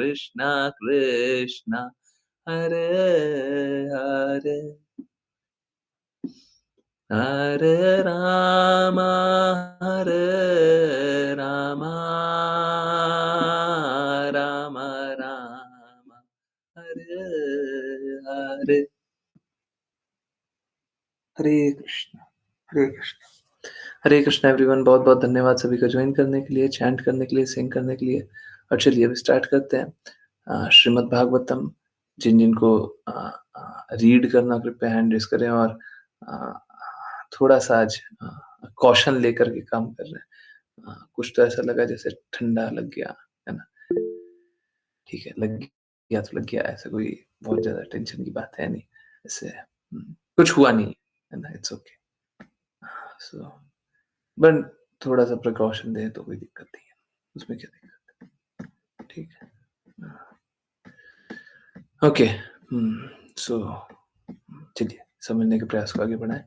कृष्ण कृष्ण हरे हरे हरे राम हरे राम राम राम हरे हरे हरे कृष्ण हरे कृष्ण हरे Krishna everyone. बहुत बहुत धन्यवाद सभी का ज्वाइन करने के लिए, चैंट करने के लिए, सिंग करने के लिए। और चलिए अभी स्टार्ट करते हैं श्रीमद् भागवतम। जिन जिनको रीड करना कृपया हैंड रेस करें और अ, थोड़ा सा आज कॉशन लेकर के काम कर रहे हैं। कुछ तो ऐसा लगा जैसे ठंडा लग गया है ना। ठीक है, लग गया तो लग गया, ऐसा कोई बहुत ज्यादा टेंशन की बात है नहीं। ऐसे कुछ हुआ नहीं है ना, इट्स ओके। सो बट थोड़ा सा प्रिकॉशन दे तो कोई दिक्कत नहीं है, उसमें क्या दिक्कत है। ठीक है, ओके। सो चलिए समझने के प्रयास को आगे बढ़ाएं।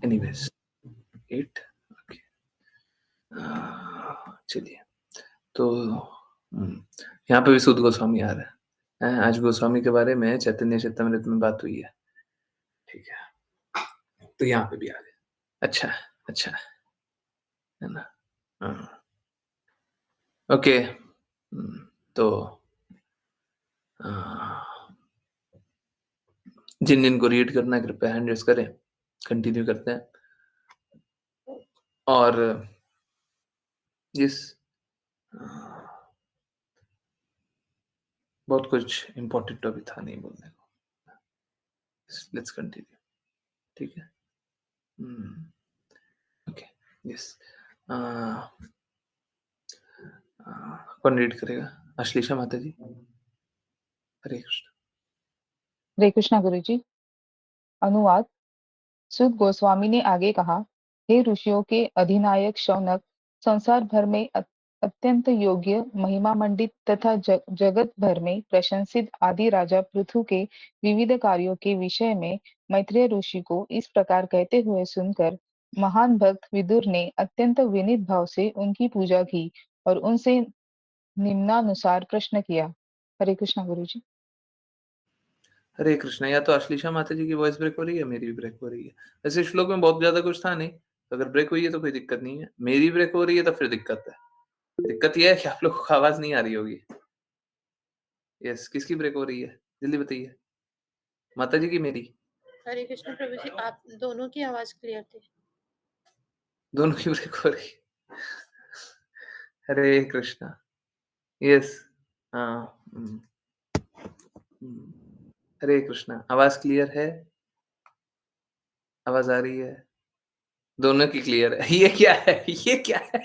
एनीवेज 8। ओके, चलिए तो यहाँ पे भी सूद गोस्वामी आ रहा है। आज गोस्वामी के बारे में चैतन्य चैतन्यमृत में बात हुई है। ठीक है, तो यहाँ पे भी आ गए। अच्छा अच्छा है ना। ओके, तो जिन जिन को रीड करना है कृपया हैंड रेस करें। कंटिन्यू करते हैं। और जिस बहुत कुछ इम्पोर्टेंट तो अभी था नहीं बोलने को। Let's continue. ठीक है, ओके, यस। कौन रीड करेगा? अश्लेषा माता जी। हरे कृष्ण। हरे कृष्णा गुरु जी। अनुवाद। सुत गोस्वामी ने आगे कहा, हे ऋषियों के अधिनायक शौनक, संसार भर में अत्यंत योग्य, महिमा मंडित तथा जगत भर में प्रशंसित आदि राजा पृथु के विविध कार्यों के विषय में मैत्रेय ऋषि को इस प्रकार कहते हुए सुनकर महान भक्त विदुर ने अत्यंत विनीत भाव से उनकी पूजा की और उनसे निम्नानुसार प्रश्न किया। हरे कृष्णा गुरु जी। हरे कृष्ण। या तो अश्लेषा माता जी की वॉइस ब्रेक हो रही है, मेरी भी ब्रेक हो रही है। वैसे श्लोक में बहुत ज्यादा कुछ था नहीं, तो अगर ब्रेक हुई है तो कोई दिक्कत नहीं है। मेरी ब्रेक हो रही है तो फिर दिक्कत है। दिक्कत यह है कि आप लोगों को आवाज नहीं आ रही होगी। यस, किसकी ब्रेक हो रही है जल्दी बताइए। माता जी की, मेरी? हरे कृष्ण प्रभु जी, आप दोनों की आवाज क्लियर थी। दोनों की ब्रेक हो रही है। हरे कृष्णा। यस, हाँ। हरे कृष्णा। आवाज क्लियर है? आवाज आ रही है? दोनों की क्लियर है। ये क्या है, ये क्या है,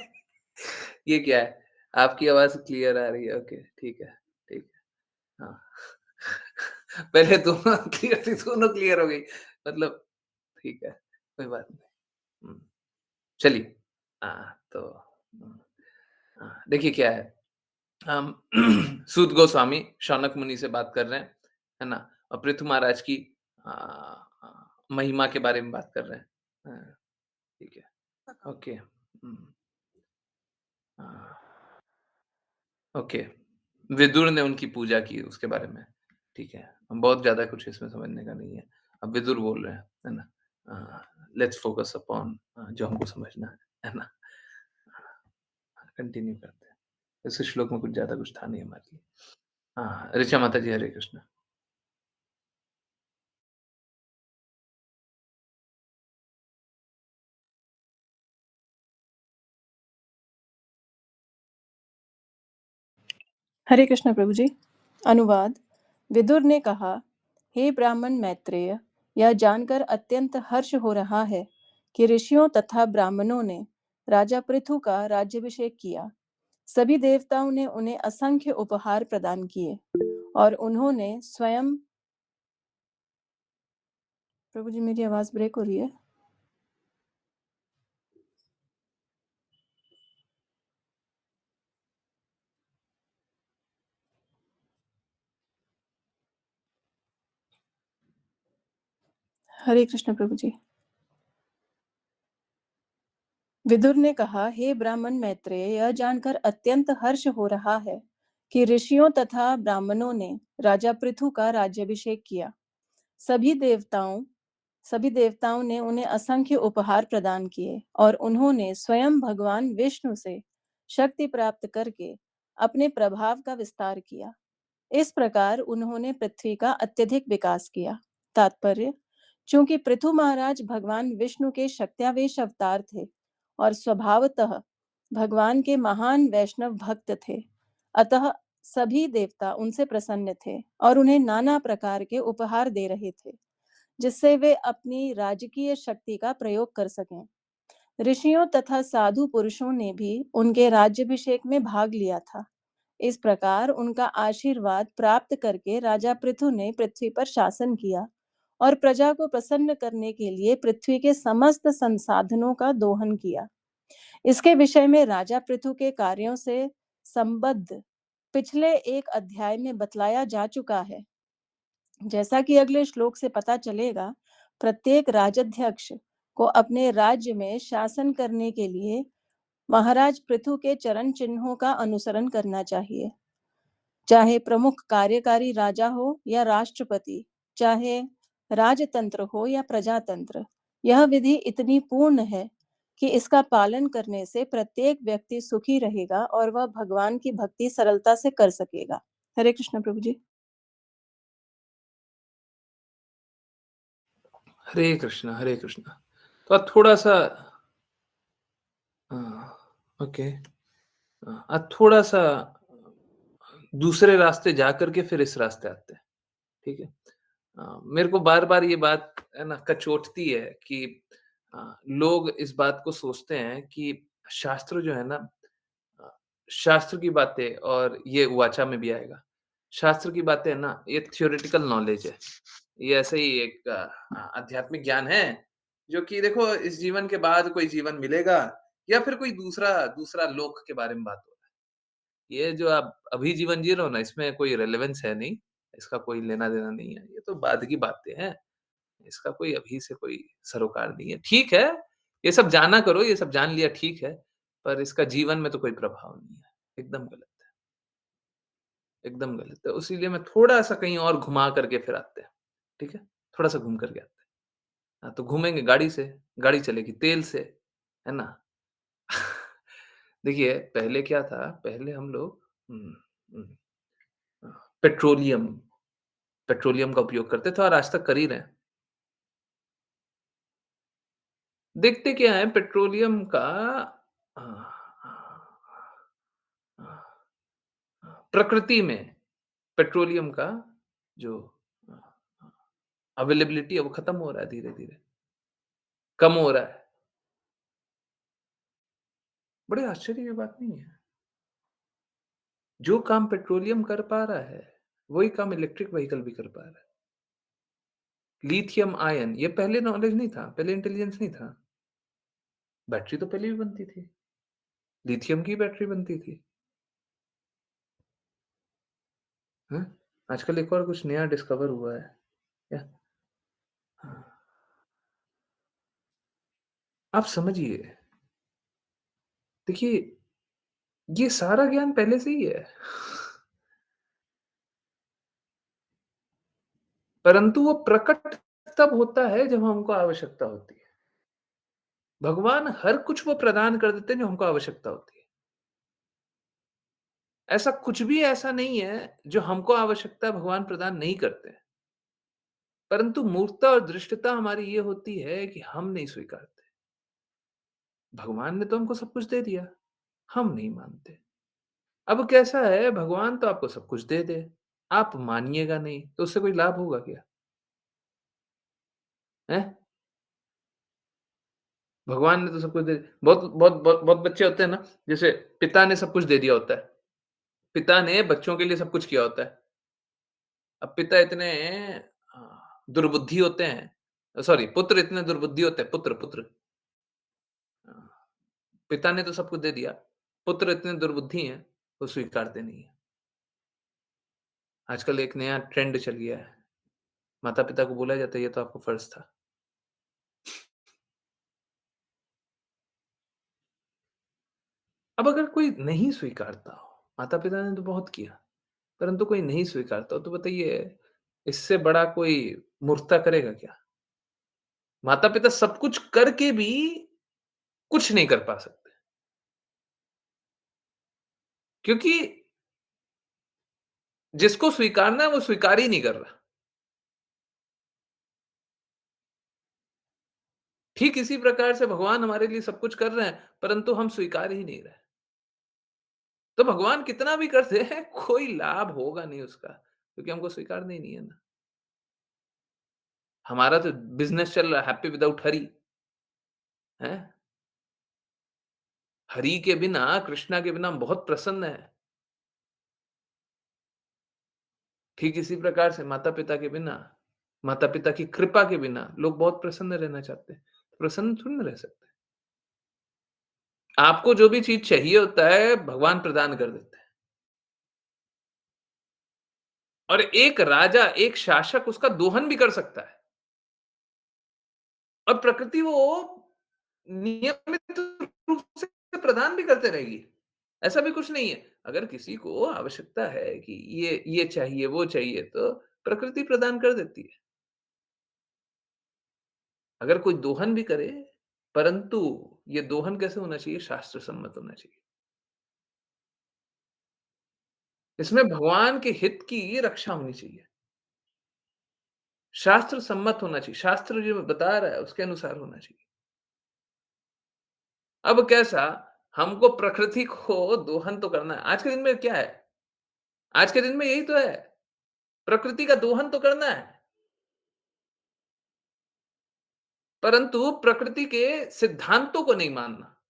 ये क्या है? आपकी आवाज क्लियर आ रही है। ओके, ठीक है, ठीक है। हाँ। पहले दोनों क्लियर थी, दोनों क्लियर हो गई, मतलब ठीक है, कोई बात नहीं। चलिए, तो देखिए क्या है। हम सूत गोस्वामी शौनक मुनि से बात कर रहे हैं, है ना। और पृथु महाराज की आ, महिमा के बारे में बात कर रहे हैं। ठीक है, ओके। ओके, विदुर ने उनकी पूजा की उसके बारे में। ठीक है, हम बहुत ज्यादा कुछ इसमें समझने का नहीं है। अब विदुर बोल रहे हैं, है ना। लेट्स फोकस अपॉन जो हमको समझना है ना। कंटिन्यू करते हैं। इस श्लोक में कुछ ज्यादा कुछ था नहीं हमारे लिए। हाँ, ऋचा माता जी, हरे कृष्ण। हरे कृष्ण प्रभु जी। अनुवाद। विदुर ने कहा, हे ब्राह्मण मैत्रेय, यह जानकर अत्यंत हर्ष हो रहा है कि ऋषियों तथा ब्राह्मणों ने राजा पृथु का राज्याभिषेक किया। सभी देवताओं ने उन्हें असंख्य उपहार प्रदान किए और उन्होंने स्वयं। प्रभु जी, मेरी आवाज ब्रेक हो रही है। हरे कृष्ण प्रभु जी। विदुर ने कहा, हे ब्राह्मण मैत्रेय, यह जानकर अत्यंत हर्ष हो रहा है कि ऋषियों तथा ब्राह्मणों ने राजा पृथु का राज्याभिषेक किया। सभी देवताओं सभी देवताओं ने उन्हें असंख्य उपहार प्रदान किए और उन्होंने स्वयं भगवान विष्णु से शक्ति प्राप्त करके अपने प्रभाव का विस्तार किया। इस प्रकार उन्होंने पृथ्वी का अत्यधिक विकास किया। तात्पर्य: चूंकि पृथु महाराज भगवान विष्णु के शक्त्यावेश अवतार थे और स्वभावतः भगवान के महान वैष्णव भक्त थे, अतः सभी देवता उनसे प्रसन्न थे और उन्हें नाना प्रकार के उपहार दे रहे थे, जिससे वे अपनी राजकीय शक्ति का प्रयोग कर सकें। ऋषियों तथा साधु पुरुषों ने भी उनके राज्याभिषेक में भाग लिया था। इस प्रकार उनका आशीर्वाद प्राप्त करके राजा पृथु ने पृथ्वी पर शासन किया और प्रजा को प्रसन्न करने के लिए पृथ्वी के समस्त संसाधनों का दोहन किया। इसके विषय में राजा पृथु के कार्यों से संबद्ध पिछले एक अध्याय में बतलाया जा चुका है। जैसा कि अगले श्लोक से पता चलेगा, प्रत्येक राजाध्यक्ष को अपने राज्य में शासन करने के लिए महाराज पृथु के चरण चिन्हों का अनुसरण करना चाहिए। चाहे प्रमुख कार्यकारी राजा हो या राष्ट्रपति, चाहे राजतंत्र हो या प्रजातंत्र, यह विधि इतनी पूर्ण है कि इसका पालन करने से प्रत्येक व्यक्ति सुखी रहेगा और वह भगवान की भक्ति सरलता से कर सकेगा। हरे कृष्ण प्रभु जी। हरे कृष्ण, हरे कृष्ण। तो अब थोड़ा-सा ओके। अब थोड़ा-सा दूसरे रास्ते जा कर के फिर इस रास्ते आते हैं, ठीक है? मेरे को बार-बार ये बात है ना कचोटती है कि लोग इस बात को सोचते हैं कि शास्त्र जो है ना अ, शास्त्र की बातें और ये वाचा में भी आएगा। शास्त्र की बातें है ना, ये थ्योरेटिकल नॉलेज है। ये ऐसे ही एक आध्यात्मिक ज्ञान है, जो कि देखो इस जीवन के बाद कोई जीवन मिलेगा या फिर कोई दूसरा दूसरा लोक के बारे में बात हो रहा है। ये जो आप अभी जीवन जी रहे हो ना, इसमें कोई रेलेवेंस है नहीं, इसका कोई लेना-देना नहीं है। ये तो बाद की बातें हैं। इसका कोई अभी से कोई सरोकार नहीं है। ठीक है, ये सब जाना करो, ये सब जान लिया ठीक है, पर इसका जीवन में तो कोई प्रभाव नहीं है। एकदम गलत है, एकदम गलत है। इसीलिए मैं थोड़ा-सा कहीं और घुमा करके फिर आते हैं, ठीक है? थोड़ा-सा घूम करके आते हैं। हाँ, तो घूमेंगे गाड़ी से, गाड़ी चलेगी तेल से, है ना? देखिए, पहले क्या था, पहले हम लोग हुँ, अ, पेट्रोलियम पेट्रोलियम का उपयोग करते थे और आज तक कर ही रहे हैं। देखते क्या है पेट्रोलियम का अ, प्रकृति में पेट्रोलियम का जो अ, अवेलेबिलिटी है वो खत्म हो रहा है धीरे-धीरे, कम हो रहा है। बड़े आश्चर्य की बात नहीं है। जो काम पेट्रोलियम कर पा रहा है, वही काम इलेक्ट्रिक व्हीकल भी कर पा रहा है। लिथियम आयन ये पहले नॉलेज नहीं था, पहले इंटेलिजेंस नहीं था। बैटरी तो पहले भी बनती थी, लिथियम की बैटरी बनती थी। हैं? आजकल एक और कुछ नया डिस्कवर हुआ है। क्या? हाँ, आप समझिए, देखिए ये सारा ज्ञान पहले से ही है, परंतु वो प्रकट तब होता है जब हमको आवश्यकता होती है। भगवान हर कुछ वो प्रदान कर देते हैं जो हमको आवश्यकता होती है। ऐसा कुछ भी ऐसा नहीं है जो हमको आवश्यकता भगवान प्रदान नहीं करते हैं। परंतु मूर्खता और धृष्टता हमारी ये होती है कि हम नहीं स्वीकारते। भगवान ने तो हमको सब कुछ दे दिया, हम नहीं मानते। अब कैसा है भगवान तो आपको सब कुछ दे दे, आप मानिएगा नहीं, तो उससे कोई लाभ होगा क्या? हैं? भगवान ने तो सब कुछ दे बहुत बच्चे होते हैं ना, जैसे पिता ने सब कुछ दे दिया होता है। पिता ने बच्चों के लिए सब कुछ किया होता है। अब पिता इतने दुर्बुद्धि होते हैं सॉरी पुत्र इतने दुर्बुद्धि होते हैं, पुत्र। अ, पिता ने तो सब कुछ दे दिया, पुत्र इतने दुर्बुद्धि हैं, वो स्वीकारते नहीं हैं। आजकल एक नया ट्रेंड चल गया है, माता-पिता को बोला जाता है ये तो आपका फर्ज़ था। अब अगर कोई नहीं स्वीकारता हो, माता-पिता ने तो बहुत किया, परंतु कोई नहीं स्वीकारता हो, तो बताइए इससे बड़ा कोई मूर्खता करेगा क्या? माता-पिता सब कुछ करके भी कुछ नहीं कर पा सकते, क्योंकि जिसको स्वीकारना है वो स्वीकार ही नहीं कर रहा। ठीक इसी प्रकार से भगवान हमारे लिए सब कुछ कर रहे हैं, परंतु हम स्वीकार ही नहीं रहे। तो भगवान कितना भी कर दे, कोई लाभ होगा नहीं उसका, क्योंकि हमको स्वीकारना ही नहीं है ना। हमारा तो बिज़नेस चल रहा है हैप्पी विदाउट हरि, हैं? हरि के बिना, कृष्णा के बिना हम बहुत प्रसन्न हैं। ठीक इसी प्रकार से माता-पिता के बिना, माता-पिता की कृपा के बिना लोग बहुत प्रसन्न रहना चाहते हैं। प्रसन्न थोड़ी ना रह सकते। आपको जो भी चीज़ चाहिए होता है, भगवान प्रदान कर देते हैं। और एक राजा, एक शासक उसका दोहन भी कर सकता है। और प्रकृति वो नियमित रूप से प्रदान भी करते रहेगी। ऐसा भी कुछ नहीं है। अगर किसी को आवश्यकता है कि ये चाहिए, वो चाहिए, तो प्रकृति प्रदान कर देती है। अगर कोई दोहन भी करे, परंतु ये दोहन कैसे होना चाहिए? शास्त्र सम्मत होना चाहिए। इसमें भगवान के हित की रक्षा होनी चाहिए। शास्त्र सम्मत होना चाहिए। शास्त्र जो बता रहा है, उसके अनुसार होना चाहिए। अब कैसा? हमको प्रकृति को दोहन तो करना है। आज के दिन में क्या है? आज के दिन में यही तो है। प्रकृति का दोहन तो करना है, परंतु प्रकृति के सिद्धांतों को नहीं मानना।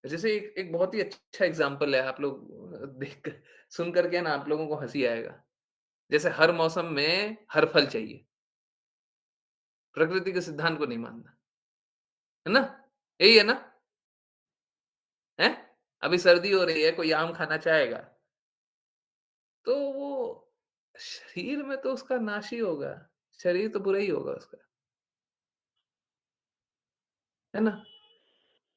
जैसे एक एक बहुत ही अच्छा एग्ज़ाम्पल है, आप लोग देख कर सुन कर के ना आप लोगों को हँसी आएगा। जैसे हर मौसम में हर फल चाहिए, प्रकृति के सिद्धांत को नहीं मानना, है ना? यही है ना? हैं? अभी सर्दी हो रही है, कोई आम खाना चाहेगा, तो वो शरीर में तो उसका नाश ही होगा, शरीर तो बुरा ही होगा उसका, है ना?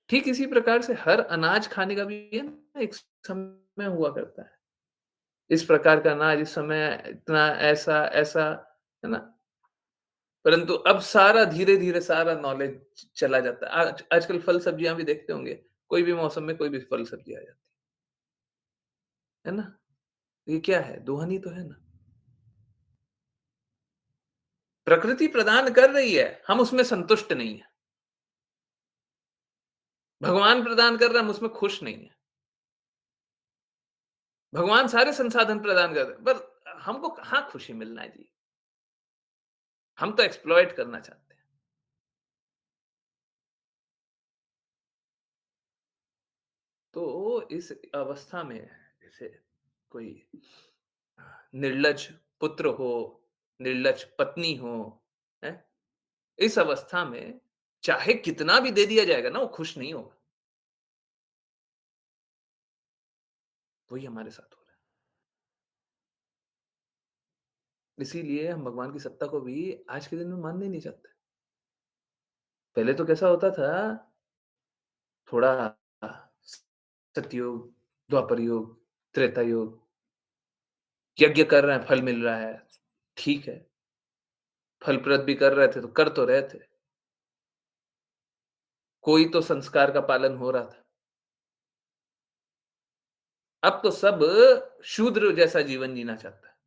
ठीक इसी प्रकार से हर अनाज खाने का भी है ना एक समय हुआ करता है। इस प्रकार का अनाज इस समय इतना ऐसा ऐसा, है ना? परंतु अब सारा धीरे-धीरे सारा नॉलेज चला जाता है। आज आजकल फल-सब्जियाँ भी देखते होंगे, कोई भी मौसम में कोई भी फल-सब्जी आ जाती है ना? ये क्या है? दोहन ही तो है ना। प्रकृति प्रदान कर रही है, हम उसमें संतुष्ट नहीं हैं। भगवान प्रदान कर रहा है, हम उसमें खुश नहीं हैं। भगवान सारे संसाधन प्रदान कर रहे हैं, पर हमको कहाँ खुशी मिलना है जी? हम तो एक्सप्लॉइट करना चाहते हैं। तो इस अवस्था में जैसे कोई निर्लज्ज पुत्र हो, निर्लज्ज पत्नी हो, हैं? इस अवस्था में चाहे कितना भी दे दिया जाएगा ना, वो खुश नहीं होगा। वही हमारे साथ हो रहा है। इसीलिए हम भगवान की सत्ता को भी आज के दिन में मानने नहीं चाहते। पहले तो कैसा होता था, थोड़ा सतयुग, द्वापर युग, त्रेता युग, यज्ञ कर रहे हैं, फल मिल रहा है, ठीक है। फलप्रद भी कर रहे थे, तो कर तो रहे थे। कोई तो संस्कार का पालन हो रहा था। अब तो सब शूद्र जैसा जीवन जीना चाहता है।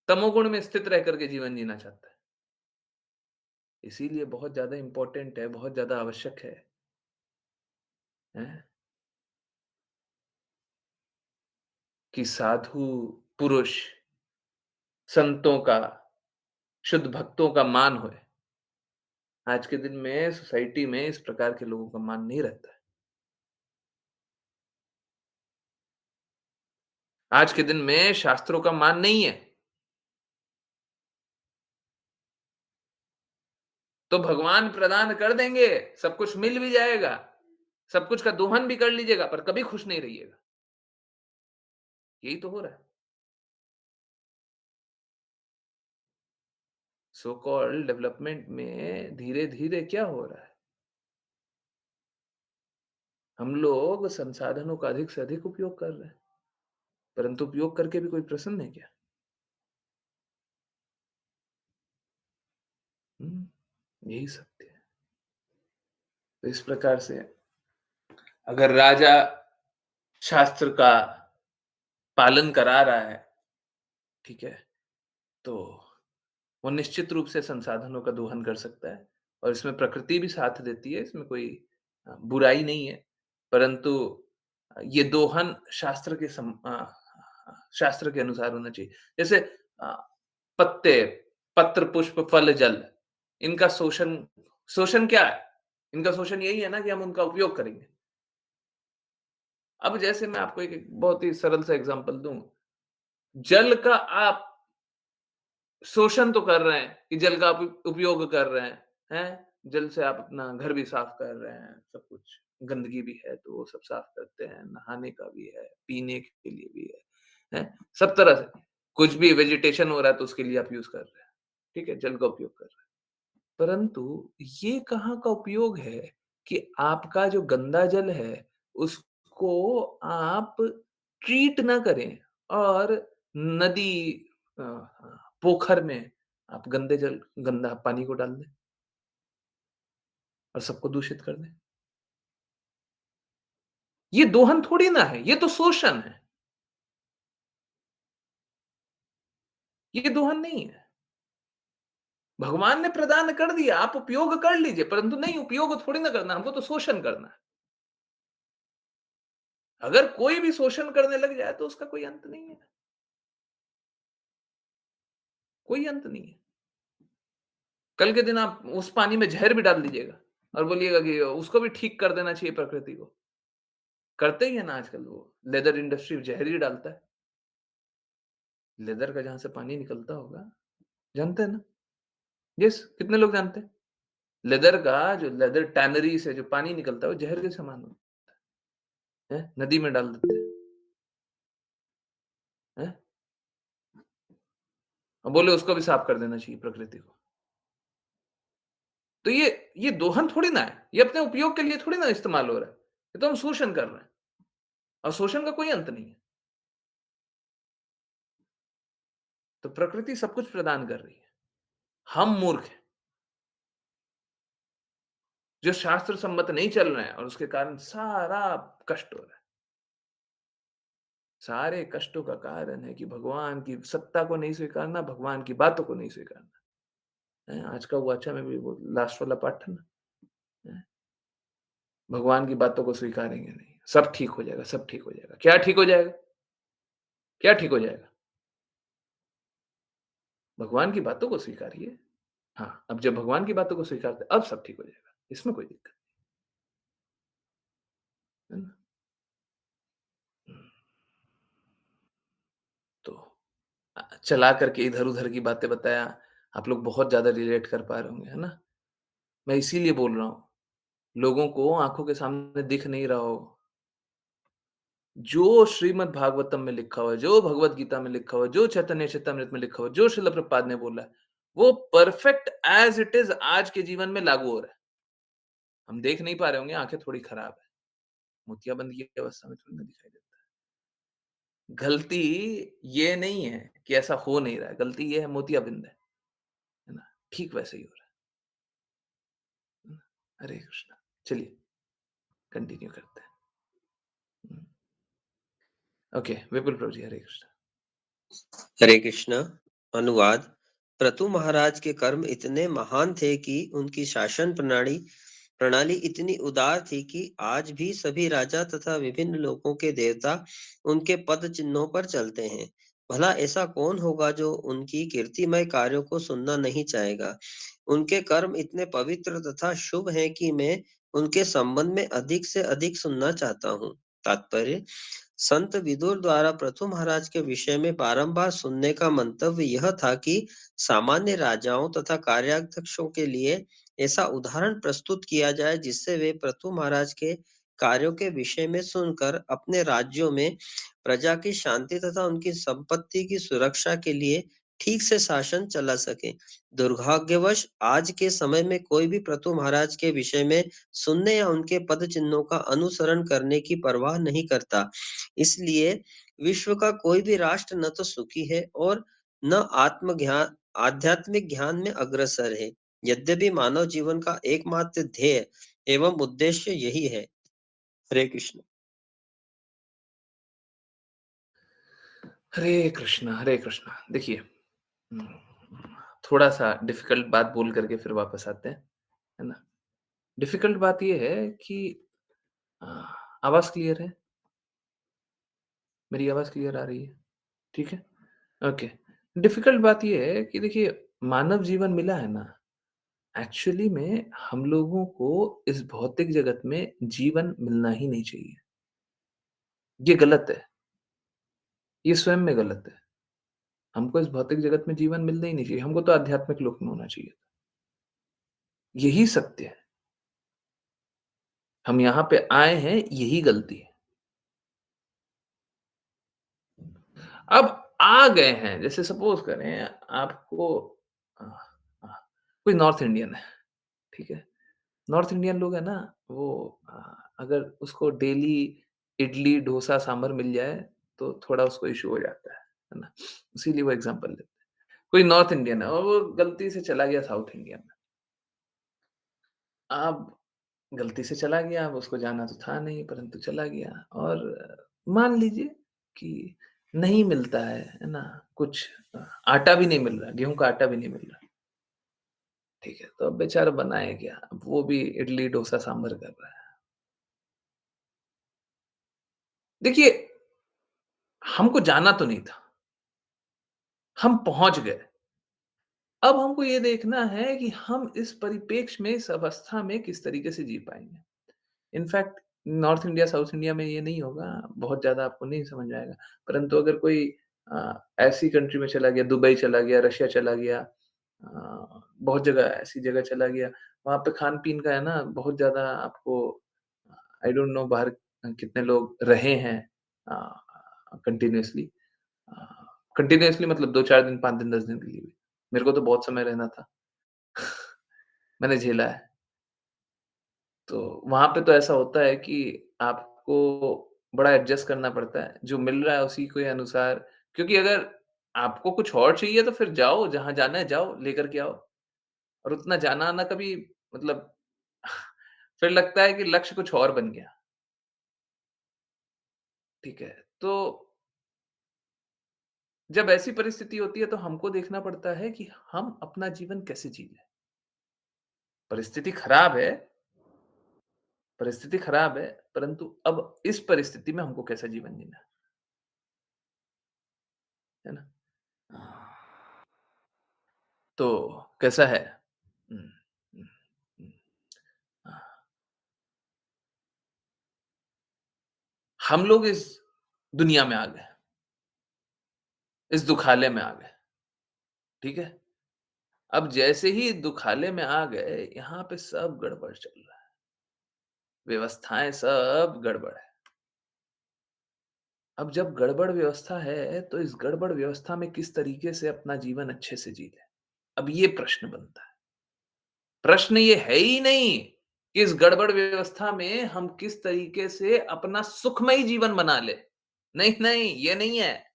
तमोगुण में स्थित रह करके जीवन जीना चाहता है। इसीलिए बहुत ज़्यादा इम्पोर्टेंट है, बहुत ज़्यादा आवश्यक है, हैं? कि साधु पुरुष, संतों का, शुद्ध भक्तों का मान होए। आज के दिन में सोसाइटी में इस प्रकार के लोगों का मान नहीं रहता है। आज के दिन में शास्त्रों का मान नहीं है। तो भगवान प्रदान कर देंगे, सब कुछ मिल भी जाएगा, सब कुछ का दोहन भी कर लीजिएगा, पर कभी खुश नहीं रहिएगा। यही तो हो रहा है। सो कॉल्ड डेवलपमेंट में धीरे-धीरे क्या हो रहा है? हम लोग संसाधनों का अधिक से अधिक उपयोग कर रहे हैं, परंतु उपयोग करके भी कोई प्रसन्न है क्या? हुँ, यही सत्य है। तो इस प्रकार से अगर राजा शास्त्र का पालन करा रहा है, ठीक है? तो वो निश्चित रूप से संसाधनों का दोहन कर सकता है और इसमें प्रकृति भी साथ देती है, इसमें कोई बुराई नहीं है। परंतु ये दोहन शास्त्र के अनुसार होना चाहिए। जैसे अ, पत्ते, पत्र, पुष्प, फल, जल इनका शोषण शोषण क्या है? इनका शोषण यही है ना कि हम उनका उपयोग करेंगे। अब जैसे मैं आपको एक एक बहुत ही सरल सा एग्ज़ाम्पल दूँ, जल का आप शोषण तो कर रहे हैं कि जल का आप उपयोग कर रहे हैं? जल से आप अपना घर भी साफ कर रहे हैं, सब कुछ। गंदगी भी है तो वो सब साफ करते हैं, नहाने का भी है, पीने के लिए भी हैं? सब तरह से। कुछ भी वेजिटेशन हो रहा है तो उसके लिए आप यूज़ कर रहे हैं, ठीक है? जल का उपयोग कर रहे हैं। परंतु ये कहाँ का उपयोग है कि आपका जो गंदा जल है, उसको आप ट्रीट ना करें और नदी पोखर में आप गंदा पानी को डाल दें और सबको दूषित कर दें। ये दोहन थोड़ी ना है, ये तो शोषण है। ये दोहन नहीं है। भगवान ने प्रदान कर दिया, आप उपयोग कर लीजिए, परंतु नहीं उपयोग थोड़ी ना करना, हमको तो शोषण करना है। अगर कोई भी शोषण करने लग जाए तो उसका कोई अंत नहीं है। कोई अंत नहीं है। कल के दिन आप उस पानी में ज़हर भी डाल दीजिएगा और बोलिएगा कि उसको भी ठीक कर देना चाहिए प्रकृति को। करते ही है ना आजकल वो, लेदर इंडस्ट्री ज़हर ही डालता है। लेदर का जहाँ से पानी निकलता होगा, जानते हैं ना? यस, कितने लोग जानते हैं? लेदर का जो लेदर टैनरी से जो पानी निकलता है, वो ज़हर के समान होता है। नदी में डाल देते हैं। हैं? और बोले उसको भी साफ कर देना चाहिए प्रकृति को। तो ये दोहन थोड़ी ना है। ये अपने उपयोग के लिए थोड़ी ना इस्तेमाल हो रहा है। ये तो हम शोषण कर रहे हैं और शोषण का कोई अंत नहीं है। तो प्रकृति सब कुछ प्रदान कर रही है। हम मूर्ख हैं, जो शास्त्र सम्मत नहीं चल रहे हैं और उसके कारण सारा कष्ट हो रहा है। सारे कष्टों का कारण है कि भगवान की सत्ता को नहीं स्वीकारना, भगवान की बातों को नहीं स्वीकारना। हैं? आज का वाचा में भी वो लास्ट वाला पाठ था ना, हैं? भगवान की बातों को स्वीकारेंगे नहीं, सब ठीक हो जाएगा, सब ठीक हो जाएगा। क्या ठीक हो जाएगा? क्या ठीक हो जाएगा? भगवान की बातों को स्वीकारिए। हाँ, अब जब भगवान की बातों को स्वीकारते हैं, अब सब ठीक हो जाएगा। इसमें कोई दिक्कत नहीं, है ना? हुँ, तो चला करके इधर-उधर की बातें बताया, आप लोग बहुत ज़्यादा रिलेट कर पा रहे होंगे, है ना? मैं इसीलिए बोल रहा हूँ, लोगों को आँखों के सामने दिख नहीं रहा हो, जो श्रीमद् भागवतम में लिखा हुआ है, जो भगवद गीता में लिखा हुआ है, जो चैतन्य चेतामृत में लिखा हुआ है, जो श्रील प्रभुपाद ने बोला है, वो परफेक्ट एज़ इट इज़ आज के जीवन में लागू हो रहा है। हम देख नहीं पा रहे होंगे, आँखें थोड़ी खराब है। मोतियाबिंद की अवस्था में थोड़ी ना दिखाई देता है। गलती ये नहीं है कि ऐसा हो नहीं रहा है, गलती ये है मोतियाबिंद है ना? ठीक वैसे ही हो रहा है ना? हरे कृष्णा। चलिए कंटिन्यू करते हैं। हुँ, ओके, विपुल प्रभु जी, हरे कृष्णा। हरे कृष्ण। अनुवाद। प्रतु महाराज के कर्म इतने महान थे कि उनकी शासन प्रणाली प्रणाली इतनी उदार थी कि आज भी सभी राजा तथा विभिन्न लोगों के देवता उनके पद चिन्हों पर चलते हैं। भला ऐसा कौन होगा जो उनकी कीर्तिमय कार्यों को सुनना नहीं चाहेगा। उनके कर्म इतने पवित्र तथा शुभ हैं कि मैं उनके संबंध में अधिक से अधिक सुनना चाहता हूँ। तात्पर्य। संत विदुर द्वारा पृथु महाराज के विषय में बारंबार सुनने का मंतव्य यह था कि सामान्य राजाओं तथा कार्याध्यक्षों के लिए ऐसा उदाहरण प्रस्तुत किया जाए जिससे वे पृथु महाराज के कार्यों के विषय में सुनकर अपने राज्यों में प्रजा की शांति तथा उनकी संपत्ति की सुरक्षा के लिए ठीक से शासन चला सके। दुर्भाग्यवश आज के समय में कोई भी प्रतु महाराज के विषय में सुनने या उनके पद चिन्हों का अनुसरण करने की परवाह नहीं करता। इसलिए विश्व का कोई भी राष्ट्र न तो सुखी है और न आध्यात्मिक ज्ञान में अग्रसर है। यद्यपि मानव जीवन का एकमात्र ध्येय एवं उद्देश्य यही है। हरे कृष्ण। हरे कृष्णा, हरे कृष्णा। देखिए, थोड़ा सा डिफिकल्ट बात बोल करके फिर वापस आते हैं, है ना? डिफिकल्ट बात ये है कि अ, आवाज क्लियर है? मेरी आवाज क्लियर आ रही है? ठीक है? ओके। डिफिकल्ट बात ये है कि देखिए, मानव जीवन मिला है ना, एक्चुअली में हम लोगों को इस भौतिक जगत में जीवन मिलना ही नहीं चाहिए। ये गलत है, ये स्वयं में गलत है। हमको इस भौतिक जगत में जीवन मिलना ही नहीं चाहिए, हमको तो आध्यात्मिक लोक में होना चाहिए। यही सत्य है। हम यहाँ पे आए हैं, यही गलती है। अब आ गए हैं, जैसे सपोज़ करें आपको अ अ, कोई नॉर्थ इंडियन है, ठीक है? नॉर्थ इंडियन लोग हैं ना, वो अगर उसको डेली इडली, डोसा, सांभर मिल जाए, तो थोड़ा उसको इश्यू हो जाता है ना? इसीलिए वो एग्ज़ाम्पल लेते हैं। कोई नॉर्थ इंडियन है और वो गलती से चला गया साउथ इंडियन में। अब गलती से चला गया, अब उसको जाना तो था नहीं, परंतु चला गया और मान लीजिए कि नहीं मिलता है ना? कुछ आटा भी नहीं मिल रहा, गेहूँ का आटा भी नहीं मिल रहा, ठीक है? तो अब बेचारा बनाए क्या? अब वो भी इडली, डोसा, सांभर कर रहा है। देखिए, हमको जाना तो नहीं था, हम पहुँच गए। अब हमको ये देखना है कि हम इस परिप्रेक्ष्य में, इस अवस्था में किस तरीके से जी पाएँगे। In fact north India, south India में ये नहीं होगा, बहुत ज़्यादा आपको नहीं समझ आएगा। परंतु अगर कोई ऐसी कंट्री में चला गया, दुबई चला गया, रशिया चला गया, बहुत जगह ऐसी जगह चला गया, वहाँ पे खान-पीन का है ना बहुत ज़्यादा आपको आई डोंट नो बाहर कितने लोग रहे हैं कंटीन्यूअसली कंटीन्यूअसली मतलब 2-4 दिन, 5 दिन, 10 दिन के लिए भी। मेरे को तो बहुत समय रहना था। मैंने झेला है। तो वहाँ पे तो ऐसा होता है कि आपको बड़ा एडजस्ट करना पड़ता है, जो मिल रहा है उसी के अनुसार क्योंकि अगर आपको कुछ और चाहिए तो फिर जाओ, जहाँ जाना है जाओ, लेकर के आओ और उतना जाना-आना कभी मतलब फिर लगता है कि लक्ष्य कुछ और बन गया, ठीक है? तो जब ऐसी परिस्थिति होती है तो हमको देखना पड़ता है कि हम अपना जीवन कैसे जी लें। परिस्थिति खराब है परिस्थिति खराब है, परंतु अब इस परिस्थिति में हमको कैसा जीवन जीना है ना? तो कैसा है? हुँ, हुँ, हुँ, हाँ। हम लोग इस दुनिया में आ गए, इस दुखालय में आ गए, ठीक है? अब जैसे ही दुखालय में आ गए, यहाँ पे सब गड़बड़ चल रहा है, व्यवस्थाएँ सब गड़बड़ है। अब जब गड़बड़ व्यवस्था है, तो इस गड़बड़ व्यवस्था में किस तरीके से अपना जीवन अच्छे से जी लें? अब ये प्रश्न बनता है। प्रश्न ये है ही नहीं कि इस गड़बड़ व्यवस्था में हम किस तरीके से अपना सुखमयी जीवन बना लें। नहीं, नहीं, ये नहीं है।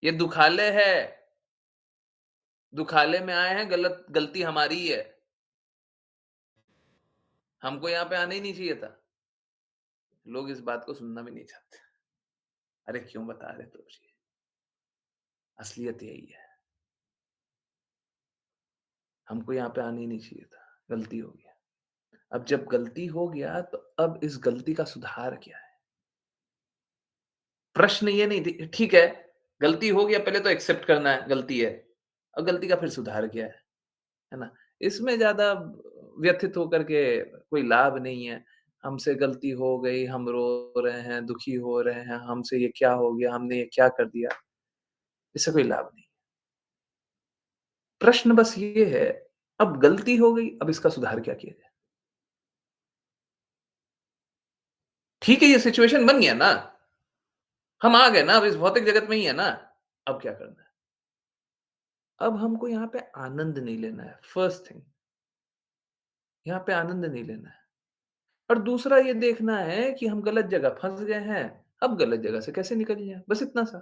ये दुखालय है। दुखालय में आए हैं, गलती हमारी ही है। हमको यहाँ पे आना ही नहीं चाहिए था। लोग इस बात को सुनना भी नहीं चाहते। अरे क्यों बता रहे तो जी? असलियत यही है। हमको यहाँ पे आना ही नहीं चाहिए था। गलती हो गया। अब जब गलती हो गया तो अब इस गलती का सुधार क्या है? प्रश्न ये नहीं ठीक है, गलती हो गया पहले तो एक्सेप्ट करना है गलती है। अब गलती का फिर सुधार क्या है ना? इसमें ज़्यादा व्यथित होकर के कोई लाभ नहीं है। हमसे गलती हो गई, हम रो रहे हैं, दुखी हो रहे हैं, हमसे ये क्या हो गया, हमने ये क्या कर दिया? इससे कोई लाभ नहीं। प्रश्न बस ये है, अब गलती हो गई, अब इसका सुधार क्या किया जाए? ठीक है, ये सिचुएशन बन गया ना, हम आ गए ना, अब इस भौतिक जगत में ही है ना। अब क्या करना है? अब हमको यहाँ पे आनंद नहीं लेना है, फर्स्ट थिंग, यहाँ पे आनंद नहीं लेना है। और दूसरा ये देखना है कि हम गलत जगह फँस गए हैं, अब गलत जगह से कैसे निकल जाएँ? बस इतना सा।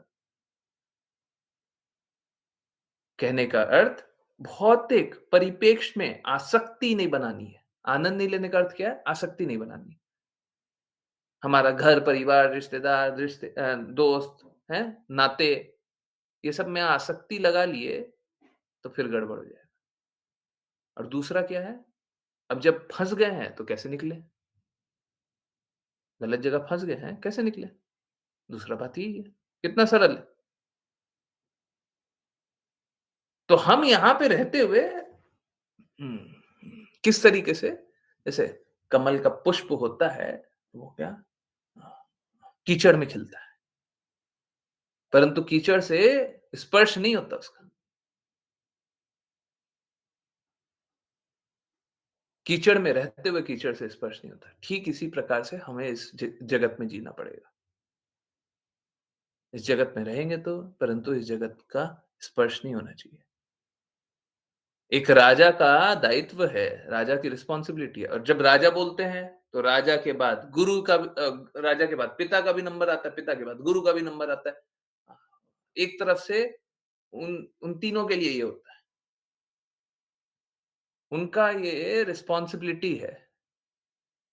कहने का अर्थ भौतिक परिप्रेक्ष्य में आसक्ति नहीं बनानी है। आनंद नहीं लेने का अर्थ क्या है? आसक्ति नहीं बनानी। हमारा घर, परिवार, रिश्तेदार, दोस्त, हैं? नाते, ये सब में आसक्ति लगा लिए, तो फिर गड़बड़ हो जाएगा। और दूसरा क्या है? अब जब फँस गए हैं, तो कैसे निकलें? गलत जगह फँस गए हैं, कैसे निकलें? दूसरा बात यही है। कितना सरल है। तो हम यहाँ पे रहते हुए किस तरीके से? जैसे कमल का पुष्प होता है, वो क्या? कीचड़ में खिलता है, परंतु कीचड़ से स्पर्श नहीं होता उसका। कीचड़ में रहते हुए कीचड़ से स्पर्श नहीं होता। ठीक इसी प्रकार से हमें इस जगत में जीना पड़ेगा। इस जगत में रहेंगे तो, परंतु इस जगत का स्पर्श नहीं होना चाहिए। एक राजा का दायित्व है, राजा की रिस्पॉन्सिबिलिटी है, और जब राजा बोलते हैं, तो राजा के बाद राजा के बाद पिता का भी नंबर आता है, पिता के बाद गुरु का भी नंबर आता है। एक तरफ से उन उन तीनों के लिए ये होता है। उनका ये रिस्पॉन्सिबिलिटी है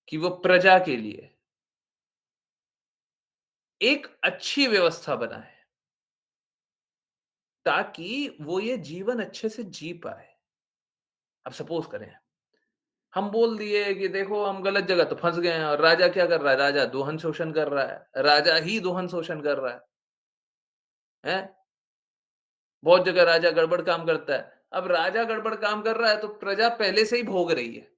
कि वो प्रजा के लिए एक अच्छी व्यवस्था बनाए, ताकि वो ये जीवन अच्छे से जी पाए। अब सपोज करें, हम बोल दिए कि देखो हम गलत जगह तो फँस गए हैं, और राजा क्या कर रहा है? राजा दोहन शोषण कर रहा है। राजा ही दोहन शोषण कर रहा है। हैं? बहुत जगह राजा गड़बड़ काम करता है। अब राजा गड़बड़ काम कर रहा है, तो प्रजा पहले से ही भोग रही है।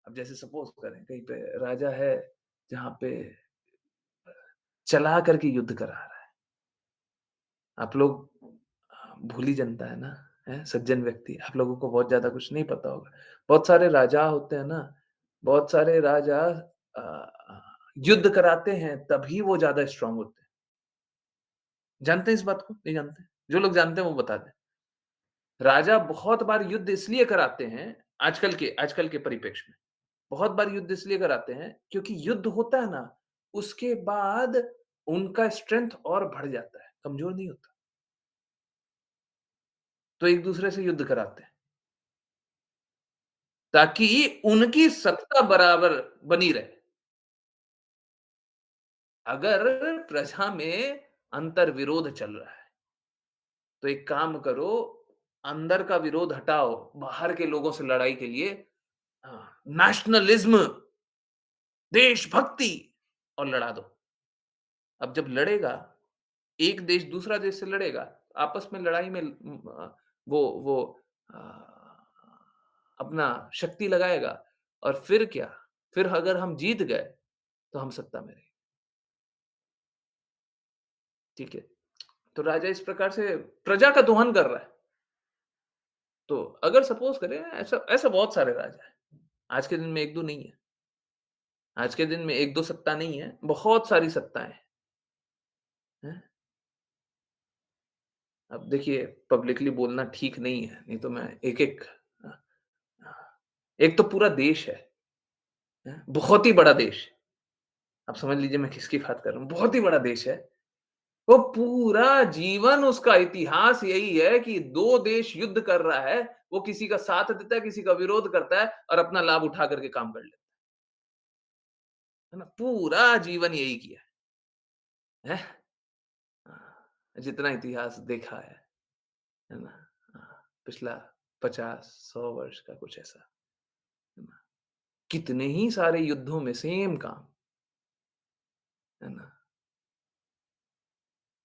अब जैसे सपोज करें कहीं पे राजा है, जहाँ पे चला करके युद्ध करा रहा है। आप लोग भोली जनता है ना, हैं? सज्जन व्यक्ति, आप लोगों को बहुत ज़्यादा कुछ नहीं पता होगा। बहुत सारे राजा होते हैं ना, बहुत सारे राजा युद्ध कराते हैं, तभी वो ज़्यादा स्ट्रॉन्ग होते हैं। जानते हैं इस बात को? नहीं जानते? जो लोग जानते हैं वो बता दें। राजा बहुत बार युद्ध इसलिए कराते हैं, आजकल के परिप्रेक्ष्य में, बहुत बार युद्ध इसलिए कराते हैं, क्योंकि युद्ध होता है ना, उसके बाद उनका स्ट्रेंथ और बढ़ जाता है, कमज़ोर नहीं होता। तो एक-दूसरे से युद्ध कराते हैं, ताकि उनकी सत्ता बराबर बनी रहे। अगर प्रजा में अंतर्विरोध चल रहा है, तो एक काम करो, अंदर का विरोध हटाओ, बाहर के लोगों से लड़ाई के लिए नेशनलिज्म, देशभक्ति, और लड़ा दो। अब जब लड़ेगा, एक देश दूसरा देश से लड़ेगा, आपस में लड़ाई में वो अ, अपना शक्ति लगाएगा, और फिर क्या? फिर अगर हम जीत गए, तो हम सत्ता में रहेंगे, ठीक है? तो राजा इस प्रकार से प्रजा का दोहन कर रहा है। तो अगर सपोज़ करें, ऐसा ऐसा बहुत सारे राजा हैं। आज के दिन में 1-2 नहीं है। आज के दिन में 1-2 सत्ता नहीं है, बहुत सारी सत्ताएँ हैं। अब देखिए, पब्लिकली बोलना ठीक नहीं है, नहीं तो मैं एक-एक अ एक तो पूरा देश है, हैं? बहुत ही बड़ा देश। आप समझ लीजिए मैं किसकी बात कर रहा हूँ, बहुत ही बड़ा देश है। वो पूरा जीवन, उसका इतिहास यही है कि 2 देश युद्ध कर रहा है, वो किसी का साथ देता है, किसी का विरोध करता है, और अपना लाभ उठा करके काम कर लेता है ना? पूरा जीवन यही किया है। हाँ, जितना इतिहास देखा है ना? पिछला 50-100 वर्ष का कुछ ऐसा, है ना? कितने ही सारे युद्धों में सेम काम, है ना?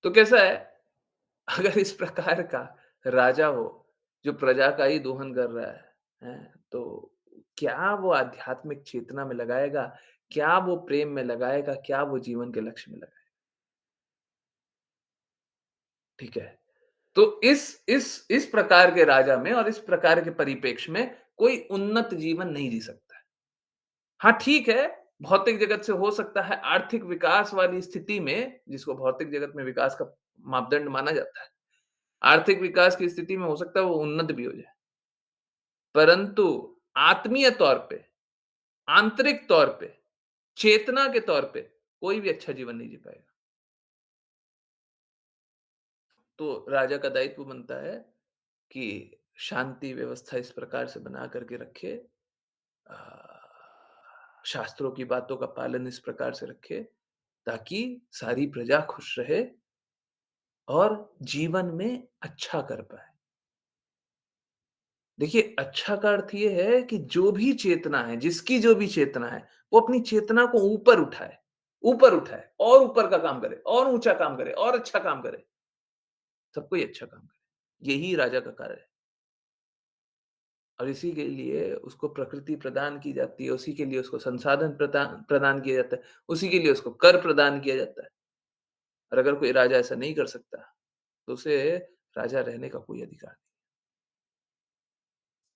तो कैसा है, अगर इस प्रकार का राजा हो, जो प्रजा का ही दोहन कर रहा है, हैं? तो क्या वो आध्यात्मिक चेतना में लगाएगा? क्या वो प्रेम में लगाएगा? क्या वो जीवन के लक्ष्य में लगाएगा? ठीक है? तो इस प्रकार के राजा में और इस प्रकार के परिप्रेक्ष्य में कोई उन्नत जीवन नहीं जी सकता है। हाँ, ठीक है, भौतिक जगत से हो सकता है आर्थिक विकास वाली स्थिति में, जिसको भौतिक जगत में विकास का मापदंड माना जाता है। आर्थिक विकास की स्थिति में हो सकता है वो उन्नत भी हो जाए, परंतु आत्मीय तौर पे, आंतरिक तौर पे, चेतना के तौर पे कोई भी अच्छा जीवन नहीं जी पाएगा। तो राजा का दायित्व बनता है कि शांति व्यवस्था इस प्रकार से बना करके रखे, अ, शास्त्रों की बातों का पालन इस प्रकार से रखे ताकि सारी प्रजा खुश रहे और जीवन में अच्छा कर पाए। देखिए, अच्छा का अर्थ ये है कि जो भी चेतना है, जिसकी जो भी चेतना है, वो अपनी चेतना को ऊपर उठाए और ऊपर का काम करे और ऊँचा काम करे और अच्छा काम करे। सबको ही अच्छा काम करे। यही राजा का कार्य है और इसी के लिए उसको प्रकृति प्रदान की जाती है, उसी के लिए उसको संसाधन प्रदान किया जाता है, उसी के लिए उसको कर प्रदान किया जाता है। और अगर कोई राजा ऐसा नहीं कर सकता, तो उसे राजा रहने का कोई अधिकार नहीं।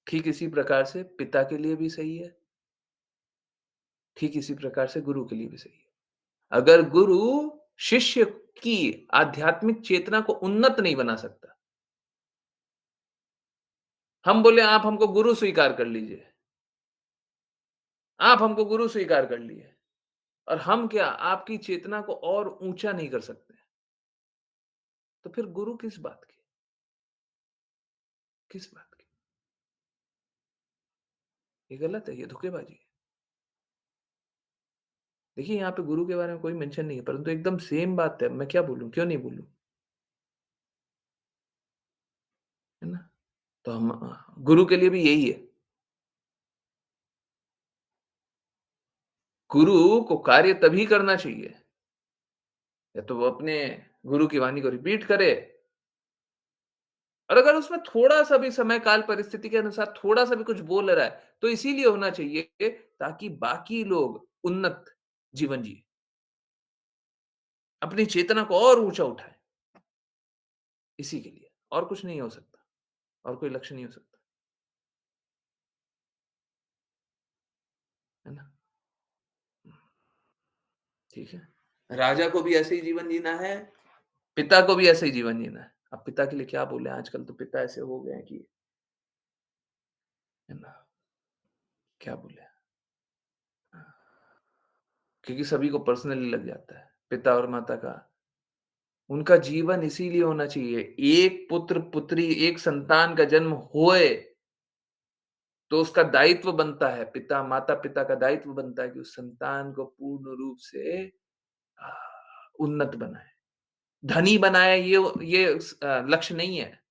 ठीक इसी प्रकार से पिता के लिए भी सही है, ठीक इसी प्रकार से गुरु के लिए भी सही है। अगर गुरु शिष्य की आध्यात्मिक चेतना को उन्नत नहीं बना सकता, हम बोले आप हमको गुरु स्वीकार कर लीजिए, आप हमको गुरु स्वीकार कर लिए और हम क्या आपकी चेतना को और ऊंचा नहीं कर सकते, तो फिर गुरु किस बात की? किस बात की? ये गलत है, ये धोखेबाजी है। देखिए यहाँ पे गुरु के बारे में कोई मेंशन नहीं है, परंतु एकदम सेम बात है। मैं क्या बोलूं, क्यों नहीं बोलूं, है ना? तो हम गुरु के लिए भी यही है। गुरु को कार्य तभी करना चाहिए या तो वो अपने गुरु की वाणी को रिपीट करे, और अगर उसमें थोड़ा-सा भी समय काल परिस्थिति के अनुसार थोड़ा-सा भी कुछ बोल रहा है, तो इसीलिए होना चाहिए ताकि बाकी लोग उन्नत जीवन जिए, अपनी चेतना को और ऊँचा उठाएँ, इसी के लिए। और कुछ नहीं हो सकता, और कोई लक्ष्य नहीं हो सकता, है ना? ठीक है? राजा को भी ऐसे ही जीवन जीना है, पिता को भी ऐसे ही जीवन जीना है। अब पिता के लिए क्या बोलें, आजकल तो पिता ऐसे हो गए हैं कि, है ना? क्या बोलें? क्योंकि सभी को पर्सनली लग जाता है, पिता और माता का। उनका जीवन इसीलिए होना चाहिए, एक पुत्र-पुत्री, एक संतान का जन्म होए, तो उसका दायित्व बनता है, माता-पिता का दायित्व बनता है कि उस संतान को पूर्ण रूप से अ, उन्नत बनाए। धनी बनाए ये लक्ष्य नहीं है।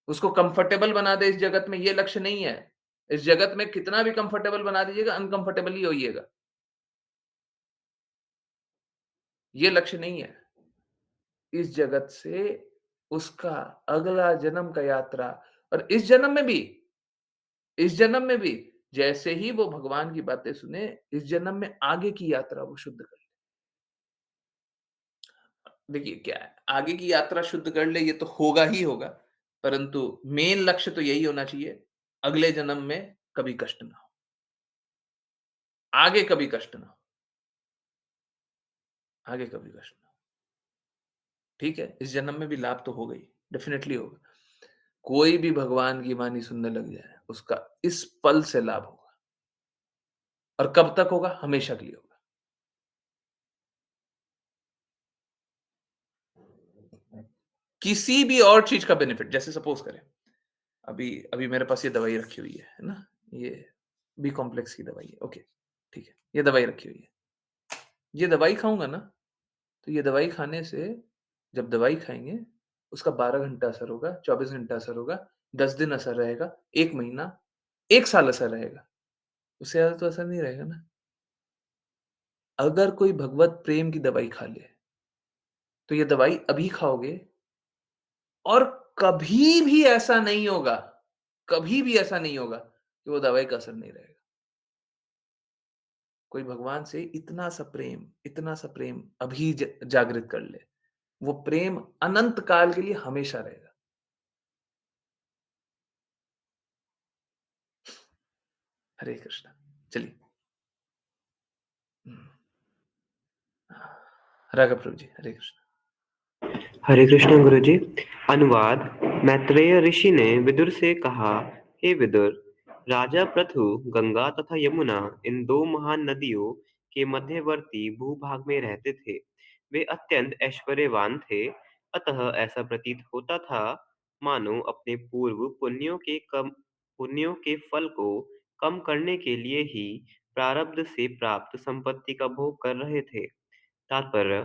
उसको कंफर्टेबल बना दे इस जगत में, ये लक्ष्य नहीं है। इस जगत में कितना भी कंफर्टेबल बना दीजिएगा, अनकंफर्टेबल ही होइएगा। ये लक्ष्य नहीं है। इस जगत से उसका अगला जन्म का यात्रा, और इस जन्म में भी जैसे ही वो भगवान की बातें सुने, इस जन्म में आगे की यात्रा वो शुद्ध कर ले। देखिए क्या है, आगे की यात्रा शुद्ध कर ले, ये तो होगा ही होगा, परंतु मेन लक्ष्य तो यही होना चाहिए, अगले जन्म में कभी कष्ट ना हो, आगे कभी कष्ट ना हो, आगे कभी कष्ट ना हो। ठीक है, इस जन्म में भी लाभ तो होगा ही, डेफिनिटली होगा। कोई भी भगवान की वाणी सुनने लग जाए, उसका इस पल से लाभ होगा, और कब तक होगा? हमेशा के लिए होगा। किसी भी और चीज का बेनिफिट, जैसे सपोज करें, अभी अभी मेरे पास ये दवाई रखी हुई है ना? ये बी कॉम्प्लेक्स की दवाई है, ओके, ठीक है, ये दवाई रखी हुई है। ये दवाई खाऊंगा ना, तो ये दवाई खाने से, जब दवाई खाएंगे, उसका 12 घंटा असर होगा, 24 घंटा असर होगा, 10 दिन असर रहेगा, 1 महीना, 1 साल असर रहेगा, उससे ज्यादा तो असर नहीं रहेगा ना। अगर कोई भगवत प्रेम की दवाई खा ले, तो ये दवाई अभी खाओगे और कभी भी ऐसा नहीं होगा, कभी भी ऐसा नहीं होगा कि वो दवाई का असर नहीं रहेगा। कोई भगवान से इतना सा प्रेम अभी जागृत कर ले, वो प्रेम अनंत काल के लिए हमेशा रहेगा। हरे कृष्णा। चलिए। राघव प्रभु जी, हरे कृष्णा। हरे कृष्ण गुरुजी। अनुवाद। मैत्रेय ऋषि ने विदुर से कहा, हे विदुर, राजा पृथु गंगा तथा यमुना इन दो महान नदियों के मध्यवर्ती भूभाग में रहते थे। वे अत्यंत ऐश्वर्यवान थे। अतः ऐसा प्रतीत होता था मानो अपने पूर्व पुण्यों के फल को कम करने के लिए ही प्रारब्ध से प्राप्त संपत्ति का भोग कर रहे थे। तात्पर्य: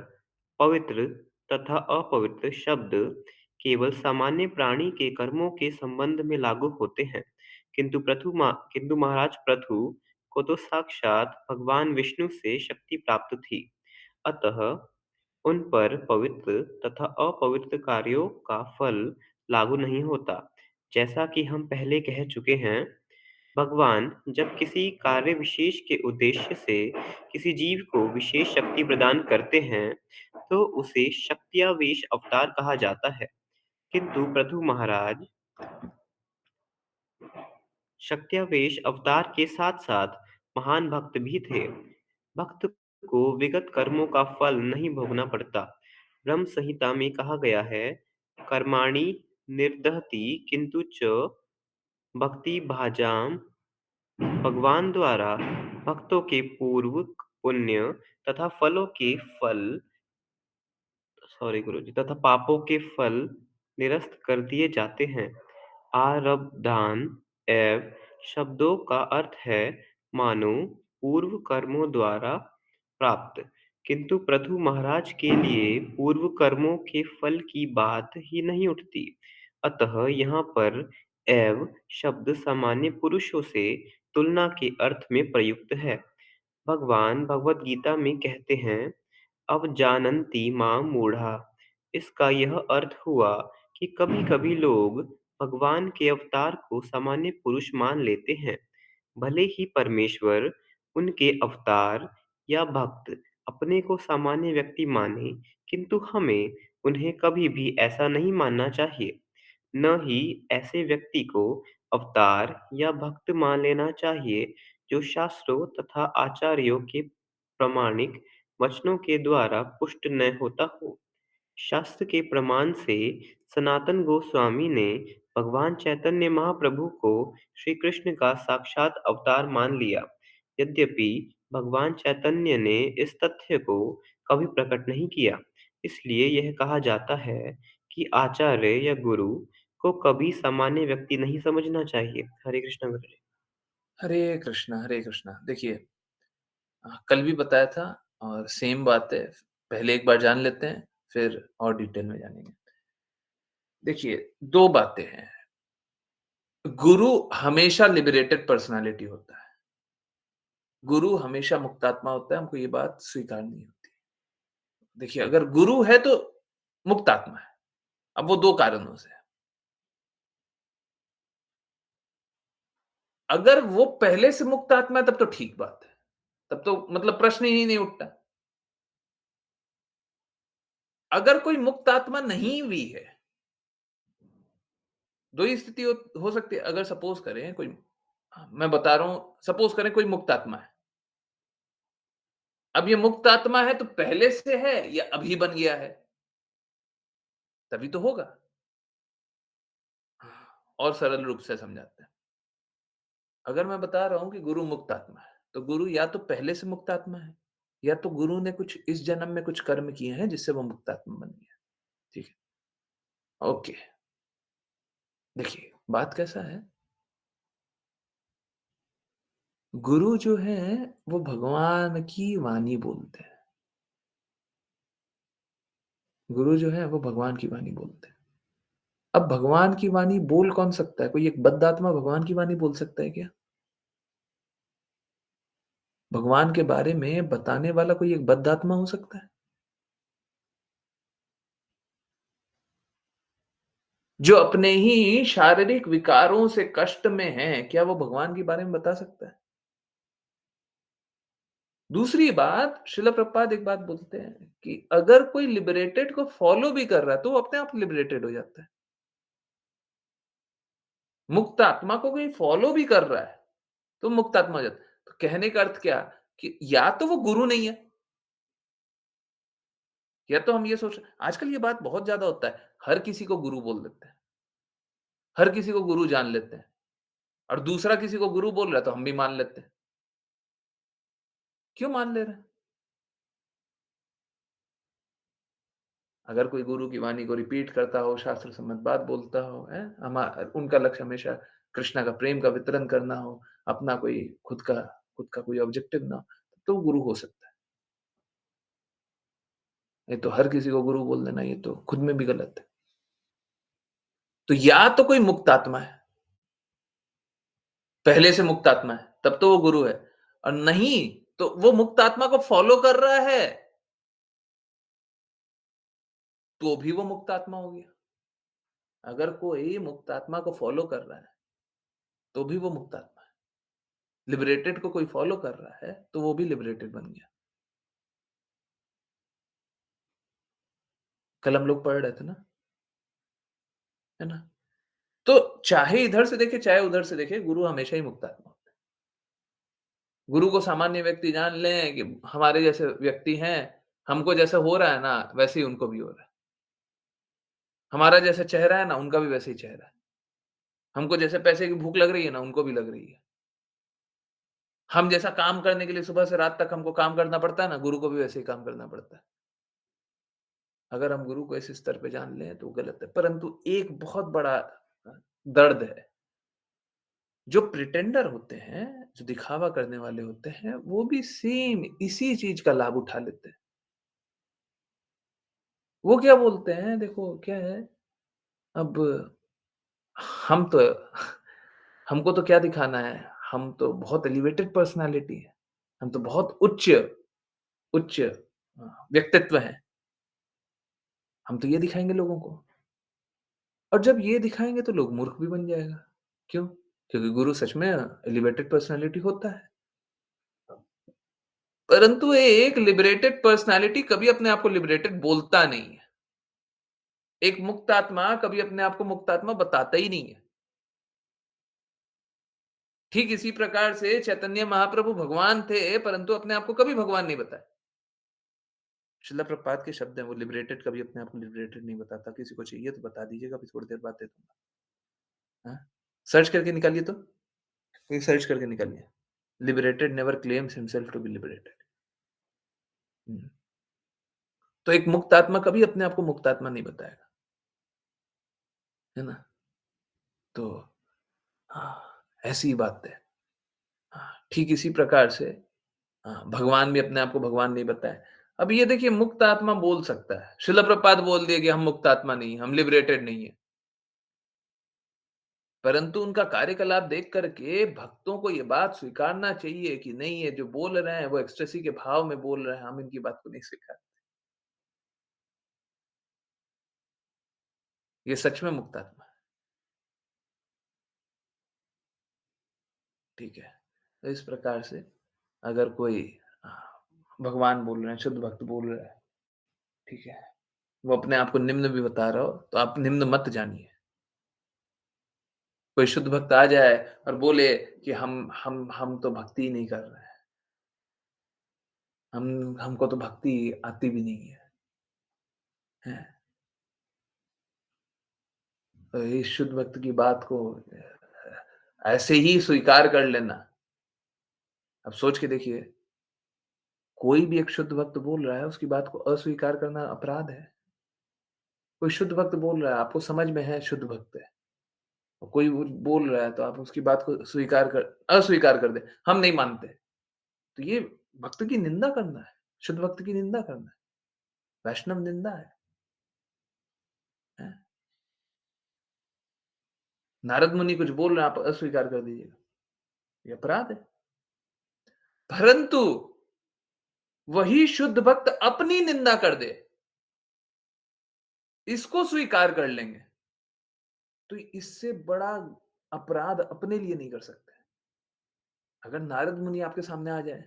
पवित्र तथा अपवित्र शब्द केवल सामान्य प्राणी के कर्मों के संबंध में लागू होते हैं, किंतु महाराज पृथु को तो साक्षात भगवान विष्णु से शक्ति प्राप्त थी। अतः उन पर पवित्र तथा अपवित्र कार्यों का फल लागू नहीं होता। जैसा कि हम पहले कह चुके हैं, भगवान जब किसी कार्य विशेष के उद्देश्य से किसी जीव को विशेष शक्ति प्रदान करते हैं, तो उसे शक्त्यावेश अवतार कहा जाता है। किंतु पृथु महाराज शक्त्यावेश अवतार के साथ साथ महान भक्त भी थे। भक्त को विगत कर्मों का फल नहीं भोगना पड़ता। ब्रह्म संहिता में कहा गया है, कर्माणि निर्दहति किंतु च भक्ति भाजाम। भगवान द्वारा भक्तों के पूर्व पुण्य तथा तथा पापों के फल निरस्त कर दिए जाते हैं। आरब्धान एव शब्दों का अर्थ है मानो पूर्व कर्मों द्वारा प्राप्त। किंतु पृथु महाराज के लिए पूर्व कर्मों के फल की बात ही नहीं उठती। अतः यहाँ पर एव शब्द सामान्य पुरुषों से तुलना के अर्थ में प्रयुक्त है। भगवान भगवत गीता में कहते हैं, अब जानन्ति मां मूढ़ा। इसका यह अर्थ हुआ कि कभी-कभी लोग भगवान के अवतार को सामान्य पुरुष मान लेते हैं। भले ही परमेश्वर उनके अवतार या भक्त अपने को सामान्य व्यक्ति माने, किंतु हमें उन्हें कभी भी ऐसा नहीं मानना चाहिए। न ही ऐसे व्यक्ति को अवतार या भक्त मान लेना चाहिए जो शास्त्रों तथा आचार्यों के प्रामाणिक वचनों के द्वारा पुष्ट न होता हो। शास्त्र के प्रमाण से सनातन गोस्वामी ने भगवान चैतन्य महाप्रभु को श्री कृष्ण का साक्षात अवतार मान लिया। यद्यपि भगवान चैतन्य ने इस तथ्य को कभी प्रकट नहीं किया, इसलिए यह कहा जाता है कि आचार्य या गुरु को कभी सामान्य व्यक्ति नहीं समझना चाहिए। हरे कृष्ण गुरु जी। हरे कृष्णा, हरे कृष्णा। देखिए, कल भी बताया था और सेम बात है। पहले एक बार जान लेते हैं, फिर और डिटेल में जानेंगे। देखिए, 2 बातें हैं। गुरु हमेशा लिबरेटेड पर्सनैलिटी होता है। गुरु हमेशा मुक्तात्मा होता है, हमको ये बात स्वीकारनी होती है। देखिए, अगर गुरु है तो मुक्तात्मा है। अब वो 2 कारणों से है। अगर वो पहले से मुक्तात्मा है तब तो ठीक बात है। तब तो मतलब प्रश्न ही नहीं उठता। अगर कोई मुक्तात्मा नहीं भी है, 2 ही स्थिति हो सकती है। अगर सपोज करें कोई, मैं बता रहा हूं, सपोज करें कोई मुक्तात्मा है। अब ये मुक्तात्मा है तो पहले से है या अभी बन गया है? तभी तो होगा। और सरल रूप से समझाते हैं। अगर मैं बता रहा हूं कि गुरु मुक्तात्मा है, तो गुरु या तो पहले से मुक्तात्मा है, या तो गुरु ने कुछ इस जन्म में कुछ कर्म किए हैं जिससे वो मुक्तात्मा बन गया। ठीक है? ओके। देखिए, बात कैसा है? गुरु जो है वो भगवान की वाणी बोलते हैं। गुरु जो है वो भगवान की वाणी बोलते हैं। अब भगवान की वाणी बोल कौन सकता है? कोई एक बद्ध आत्मा भगवान की वाणी बोल सकता है क्या? भगवान के बारे में बताने वाला कोई एक बद्ध आत्मा हो सकता है? जो अपने ही शारीरिक विकारों से कष्ट में है, क्या वो भगवान के बारे में बता सकता है? दूसरी बात, श्रील प्रभुपाद एक बात बोलते हैं कि अगर कोई लिबरेटेड को फॉलो भी कर रहा है तो वो अपने आप लिबरेटेड हो जाता है। मुक्त आत्मा को कोई फॉलो भी कर रहा है तो मुक्त आत्मा हो जाता है। तो कहने का अर्थ क्या कि या तो वो गुरु नहीं है, या तो हम ये सोच आजकल ये बात बहुत ज़्यादा होता है, हर किसी को गुरु बोल देते हैं, हर किसी को गुरु जान लेते हैं और दूसरा किसी को गुरु बोल रहा है तो हम भी मान लेते हैं। क्यों मान ले रहे हैं? अगर कोई गुरु की वाणी को रिपीट करता हो, शास्त्र सम्मत बात बोलता हो, हैं? उनका लक्ष्य हमेशा कृष्णा का प्रेम का वितरण करना हो, अपना कोई खुद का कोई ऑब्जेक्टिव ना हो, तो वो गुरु हो सकता है। नहीं तो हर किसी को गुरु बोल देना ये तो खुद में भी गलत है। तो या तो कोई मुक्त आत्मा है, पहले से मुक्त आत्मा है, तब तो वो गुरु है और नहीं तो वो मुक्त आत्मा को फॉलो कर रहा है, तो भी वो मुक्त आत्मा हो गया। अगर कोई मुक्त आत्मा को फॉलो कर रहा है, तो भी वो मुक्त आत्मा है। लिबरेटेड को कोई फॉलो कर रहा है, तो वो भी लिबरेटेड बन गया। कल हम लोग पढ़ रहे थे ना, है ना? तो चाहे इधर से देखे, चाहे उधर से देखे, गुरु हमेशा ही मुक्त आत्मा होता है। गुरु को सामान्य व्यक्ति जान लें कि हमारे जैसे व्यक्ति हैं, हमको जैसा हो रहा है ना, वैसे ही उनको भी हो रहा है। हमारा जैसा चेहरा है ना, उनका भी वैसे ही चेहरा है। हमको जैसे पैसे की भूख लग रही है ना, उनको भी लग रही है। हम जैसा काम करने के लिए सुबह से रात तक हमको काम करना पड़ता है ना, गुरु को भी वैसे ही काम करना पड़ता है। अगर हम गुरु को इस स्तर पे जान लें तो गलत है। परंतु एक बहुत बड़ा दर्द है, जो प्रिटेंडर होते हैं, जो दिखावा करने वाले होते हैं, वो भी सेम इसी चीज़ का लाभ उठा लेते हैं। वो क्या बोलते हैं देखो क्या है, अब हम तो हमको तो क्या दिखाना है, हम तो बहुत एलिवेटेड पर्सनैलिटी है, हम तो बहुत उच्च व्यक्तित्व हैं, हम तो ये दिखाएँगे लोगों को। और जब ये दिखाएँगे तो लोग मूर्ख भी बन जाएगा। क्यों? क्योंकि गुरु सच में एलिवेटेड पर्सनैलिटी होता है। परंतु एक लिबरेटेड पर्सनैलिटी कभी अपने आप को लिबरेटेड बोलता नहीं है। एक मुक्त आत्मा कभी अपने आप को मुक्त आत्मा बताता ही नहीं है। ठीक इसी प्रकार से चैतन्य महाप्रभु भगवान थे, परंतु अपने आप को कभी भगवान नहीं बताया। श्रील प्रभुपाद के शब्द हैं, वो लिबरेटेड कभी अपने आप को लिबरेटेड नहीं बताता। किसी को चाहिए तो बता दीजिएगा, अभी थोड़ी देर बाद दे दूँगा। हाँ? सर्च करके निकालिए तो, ये सर्च करके निकालिए। Liberated never claims himself to be liberated. हुँ। तो एक मुक्त आत्मा कभी अपने आप को मुक्त आत्मा नहीं बताएगा, है ना? तो हाँ, ऐसी बात है। हाँ, ठीक इसी प्रकार से भगवान भी अपने आप को भगवान नहीं बताए। अब ये देखिए मुक्त आत्मा बोल सकता है। श्रील प्रभुपाद बोल दिए कि हम मुक्त आत्मा नहीं हैं, हम लिबरेटेड नहीं हैं। परंतु उनका कार्यकलाप देख कर के भक्तों को ये बात स्वीकारना चाहिए कि नहीं ये जो बोल रहे हैं वो एक्सटेसी के भाव में बोल रहे हैं, हम इनकी बात को नहीं स्वीकार ये सच में मुक्त आत्मा है, ठीक है? तो इस प्रकार से अगर कोई अ, भगवान बोल रहे हैं, शुद्ध भक्त बोल रहा है, ठीक है? वो अपने आप को निम्न भी बता रहा हो, तो आप निम्न मत जानिए। कोई शुद्ध भक्त आ जाए और बोले कि हम तो भक्ति ही नहीं कर रहे हैं। हमको तो भक्ति आती भी नहीं है, हैं? तो इस शुद्ध भक्त की बात को ऐसे ही स्वीकार कर लेना। अब सोच के देखिए, कोई भी एक शुद्ध भक्त बोल रहा है, उसकी बात को अस्वीकार करना अपराध है। कोई शुद्ध भक्त बोल रहा है, आपको समझ में है शुद्ध भक्त है। और कोई वो बोल रहा है तो आप उसकी बात को अस्वीकार कर दें, हम नहीं मानते। तो ये भक्त की निंदा करना है, शुद्ध भक्त की निंदा करना है, वैष्णव निंदा है। हैं? नारद मुनि कुछ बोल रहे हैं, आप अस्वीकार कर दीजिएगा, ये अपराध है। परंतु वही शुद्ध भक्त अपनी निंदा कर दे, इसको स्वीकार कर लेंगे, तो इससे बड़ा अपराध अपने लिए नहीं कर सकते। अगर नारद मुनि आपके सामने आ जाए,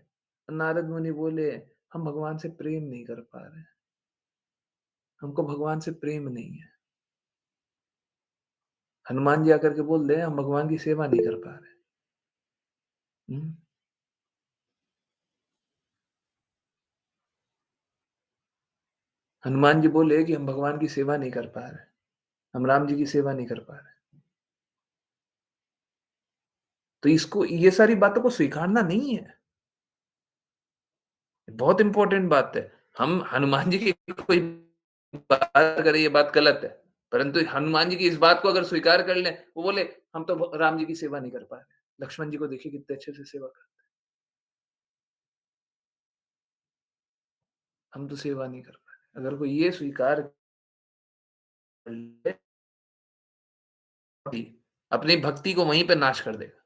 नारद मुनि बोले, हम भगवान से प्रेम नहीं कर पा रहे हैं, हमको भगवान से प्रेम नहीं है। हनुमान जी आकर के बोल दें, हम भगवान की सेवा नहीं कर पा रहे। हुँ? हनुमान जी बोले कि हम भगवान की सेवा नहीं कर पा रहे, हम राम जी की सेवा नहीं कर पा रहे। तो इसको ये सारी बातों को स्वीकारना नहीं है। बहुत इंपॉर्टेंट बात है। हम हनुमान जी की कोई बात करें, ये बात गलत है। परंतु हनुमान जी की इस बात को अगर स्वीकार कर लें, वो बोले हम तो राम जी की सेवा नहीं कर पा रहे। लक्ष्मण जी को देखिए कितने अच्छे से सेवा कर, हम तो सेवा नहीं कर पा रहे। अगर कोई ये स्वीकार कर ले, अपनी भक्ति को वहीं पे नाश कर देगा।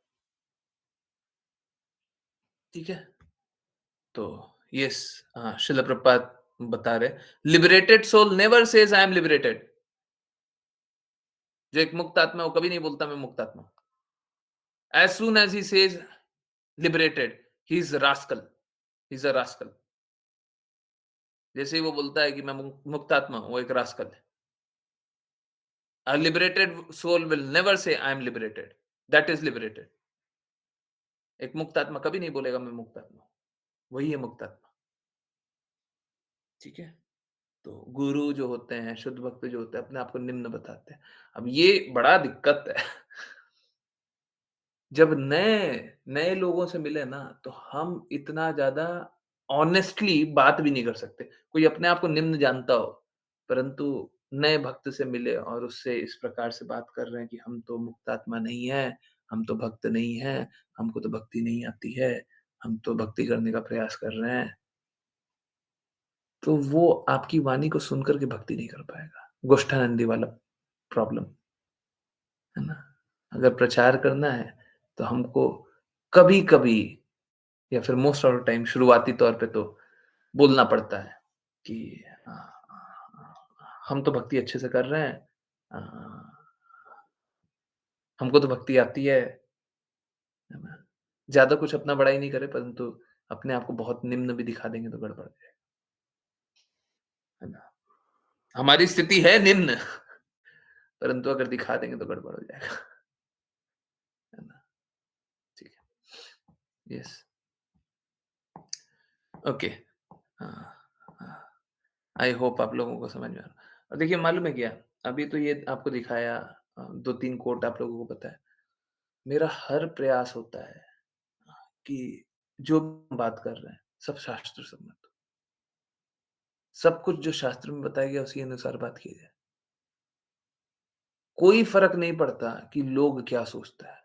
ठीक है? तो यस, हाँ, श्रील प्रभुपाद बता रहे, liberated soul never says I am liberated. जो एक मुक्त आत्मा है, वो कभी नहीं बोलता मैं मुक्त आत्मा हूं। As soon as he says liberated, he is rascal. He is a rascal. जैसे ही वो बोलता है कि मैं मुक्त आत्मा हूं, वो एक रास्कल है। A liberated soul will never say I am liberated. That is liberated. एक मुक्त आत्मा कभी नहीं बोलेगा मैं मुक्त आत्मा हूं, वही है मुक्त आत्मा। ठीक है? तो गुरु जो होते हैं, शुद्ध भक्त जो होते हैं, अपने आप को निम्न बताते हैं। अब ये बड़ा दिक्कत है। जब नए नए लोगों से मिले ना, तो हम इतना ज़्यादा ऑनेस्टली बात भी नहीं कर सकते। कोई अपने आप को निम्न जानता हो, परंतु नए भक्त से मिले और उससे इस प्रकार से बात कर रहे हैं कि हम तो मुक्तात्मा नहीं हैं, हम तो भक्त नहीं हैं, हमको तो भक्ति नहीं आती है, हम तो भक्ति करने का प्रयास कर रहे हैं। तो वो आपकी वाणी को सुनकर के भक्ति नहीं कर पाएगा। गोष्ठानंदी वाला प्रॉब्लम, है ना? अगर प्रचार करना है, तो हमको कभी-कभी या फिर मोस्ट ऑफ द टाइम शुरुआती तौर पे तो बोलना पड़ता है कि अ, हम तो भक्ति अच्छे से कर रहे हैं। अ, हमको तो भक्ति आती है ना? ज़्यादा कुछ अपना बड़ाई नहीं करें, परंतु अपने आप को बहुत निम्न भी दिखा देंगे तो गड़बड़ है ना? हमारी स्थिति है निम्न, परंतु अगर दिखा देंगे तो गड़बड़ हो जाएगा, है ना? ठीक है। Yes, okay. हाँ, हाँ। आई होप आप लोगों को समझ में आ रहा। और देखिए मालूम है क्या? अभी तो ये आपको दिखाया, 2-3 कोट आप लोगों को पता है। मेरा हर प्रयास होता है कि जो हम बात कर रहे हैं, सब शास्त्र सम्मत हो। सब कुछ जो शास्त्र में बताया गया उसी अनुसार बात की जाए। कोई फ़र्क नहीं पड़ता कि लोग क्या सोचता है,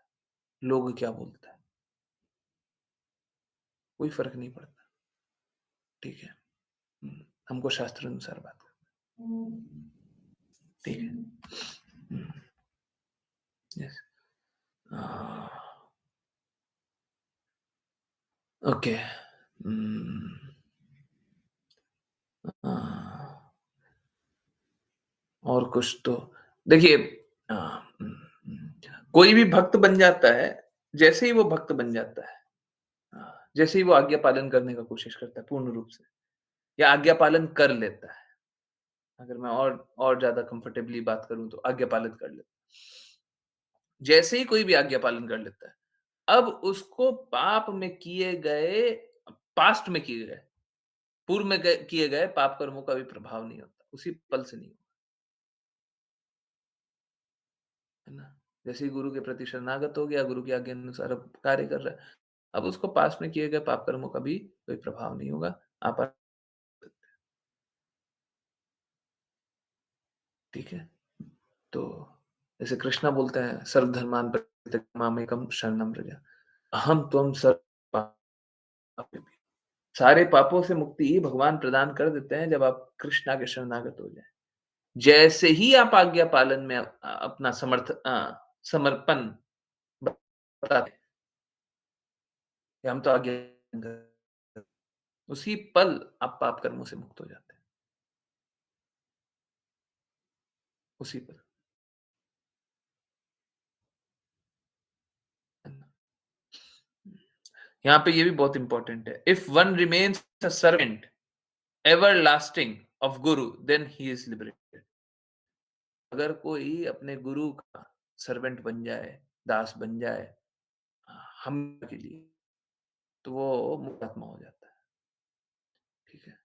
लोग क्या बोलता है, कोई फ़र्क नहीं पड़ता, ठीक है? हुँ, हमको शास्त्र अनुसार बात करनी है, ठीक है? हुँ, यस। अ, ओके। हुँ, अ और कुछ तो देखिए, अ, कोई भी भक्त बन जाता है, जैसे ही वो भक्त बन जाता है, जैसे ही वो आज्ञा पालन करने का कोशिश करता है पूर्ण रूप से या आज्ञा पालन कर लेता है। अगर मैं और ज़्यादा कंफर्टेबली बात करूँ तो आज्ञा पालन कर लेता है। जैसे ही कोई भी आज्ञा पालन कर लेता है, अब उसको पाप में किए गए, पास्ट में किए गए, पूर्व में किए गए पाप कर्मों का भी प्रभाव नहीं होता, उसी पल से नहीं होता, है ना? जैसे ही गुरु के प्रति शरणागत हो गया, गुरु की आज्ञा अनुसार अब कार्य कर रहा है, अब उसको पास्ट में किए गए पाप कर्मों का भी कोई प्रभाव नहीं होगा। आप ठीक है? तो जैसे कृष्णा बोलते हैं सर्वधर्मान् परित्यज्य मामेकं शरणं व्रज। अहम त्वं सर्व पापेभ्यो। सारे पापों से मुक्ति भगवान प्रदान कर देते हैं जब आप कृष्णा के शरणागत हो जाएँ। जैसे ही आप आज्ञा पालन में अपना समर्पण बताते हैं कि हम तो आज्ञा, उसी पल आप पाप कर्मों से मुक्त हो जाते हैं, उसी पल। है ना? यहाँ पे ये भी बहुत इंपॉर्टेंट है। If one remains a servant everlasting of Guru then he is liberated. अगर कोई अपने गुरु का सर्वेंट बन जाए, दास बन जाए, हम के लिए, तो वो मुक्तात्मा हो जाता है। ठीक है?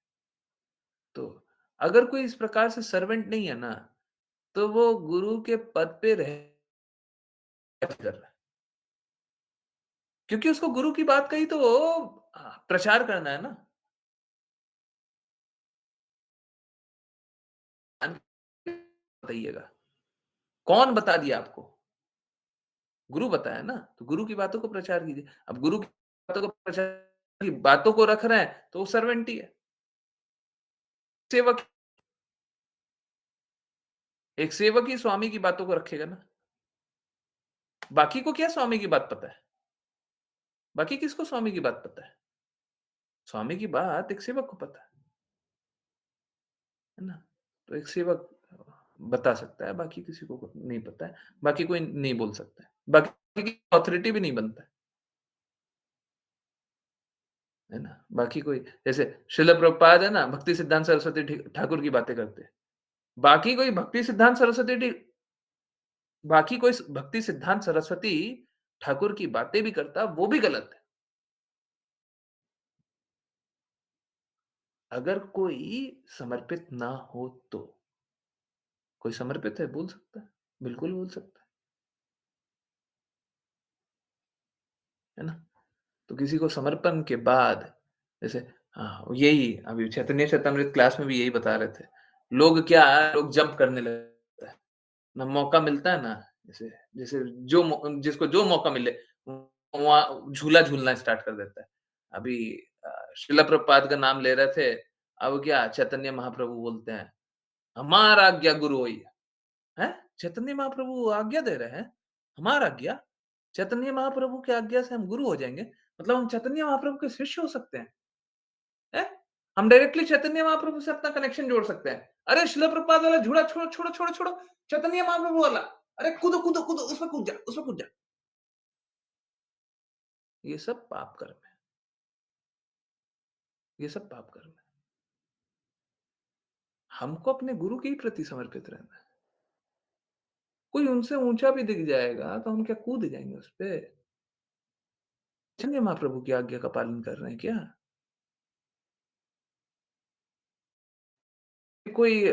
तो अगर कोई इस प्रकार से सर्वेंट नहीं है ना, तो वो गुरु के पद पे रह कर रहा है। क्योंकि उसको गुरु की बात कही तो प्रचार करना है ना। बताइएगा, कौन बता दिया आपको? गुरु बताया ना, तो गुरु की बातों को प्रचार कीजिए। अब गुरु की बातों को प्रचार की बातों को रख रहे हैं, तो वो सर्वेंट ही है, सेवक। एक सेवक ही स्वामी की बातों को रखेगा ना। बाकी को क्या स्वामी की बात पता है? बाकी किसको स्वामी की बात पता है? स्वामी की बात एक सेवक को पता है ना? तो एक सेवक बता सकता है, बाकी किसी को नहीं पता है, बाकी कोई नहीं बोल सकता है, बाकी की अथॉरिटी भी नहीं बनता है ना? बाकी कोई, जैसे श्रील प्रभुपाद है ना, भक्ति सिद्धांत सरस्वती ठाकुर की बातें करते हैं। बाकी कोई भक्ति सिद्धांत सरस्वती बाकी कोई भक्ति सिद्धांत सरस्वती ठाकुर की बातें भी करता, वो भी गलत है। अगर कोई समर्पित ना हो तो, कोई समर्पित है बोल सकता है, बिल्कुल बोल सकता है ना? तो किसी को समर्पण के बाद, जैसे यही अभी चैतन्य चेतामृत क्लास में भी यही बता रहे थे। लोग जंप करने लगते हैं, ना मौका मिलता है ना, जैसे जैसे जिसको जो मौका मिले, वहाँ झूला झूलना स्टार्ट कर देता है। अभी श्रील प्रभुपाद का नाम ले रहे थे, अब क्या चैतन्य महाप्रभु बोलते हैं, हमारा आज्ञा गुरु होई है। हैं? चैतन्य महाप्रभु आज्ञा दे रहे हैं, हमारा आज्ञा? चैतन्य महाप्रभु की आज्ञा से हम गुरु हो जाएँगे? मतलब हम चैतन्य महाप्रभु के शिष्य हो सकते हैं? हैं? हम डायरेक्टली चैतन्य महाप्रभु से अपना कनेक्शन जोड़ सकते हैं। अरे श्रील प्रभुपाद वाला झूला छोड़ो, छोड़ो, छोड़ो, छोड़ो, चैतन्य महाप्रभु वाला, अरे कूदो, कूदो, कूदो, उसमें कूद जा, उसमें कूद जा। ये सब पाप कर्म है। ये सब पाप कर्म है। हमको अपने गुरु के ही प्रति समर्पित रहना है। कोई उनसे ऊँचा भी दिख जाएगा, तो हम क्या कूद जाएँगे उस पे? चैतन्य महाप्रभु की आज्ञा का पालन कर रहे हैं क्या? कोई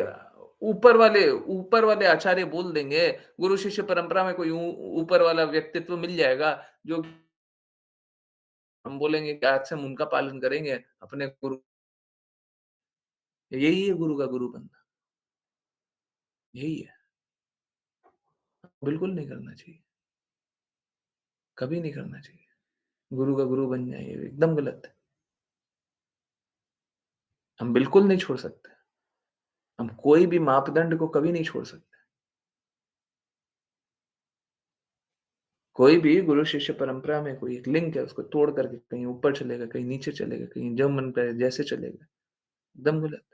ऊपर वाले आचार्य बोल देंगे, गुरु शिष्य परंपरा में कोई ऊपर वाला व्यक्तित्व मिल जाएगा, जो हम बोलेंगे कि आज से हम उनका पालन करेंगे, अपने गुरु। यही है गुरु का गुरु बनना, यही है। बिल्कुल नहीं करना चाहिए, कभी नहीं करना चाहिए। गुरु का गुरु बन जाए, ये एकदम गलत है। हम बिल्कुल नहीं छोड़ सकते। हम कोई भी मापदंड को कभी नहीं छोड़ सकते। कोई भी गुरु शिष्य परंपरा में कोई एक लिंक है, उसको तोड़ करके कहीं ऊपर चलेगा, कहीं नीचे चलेगा, कहीं जो मन करे जैसे चलेगा, एकदम गलत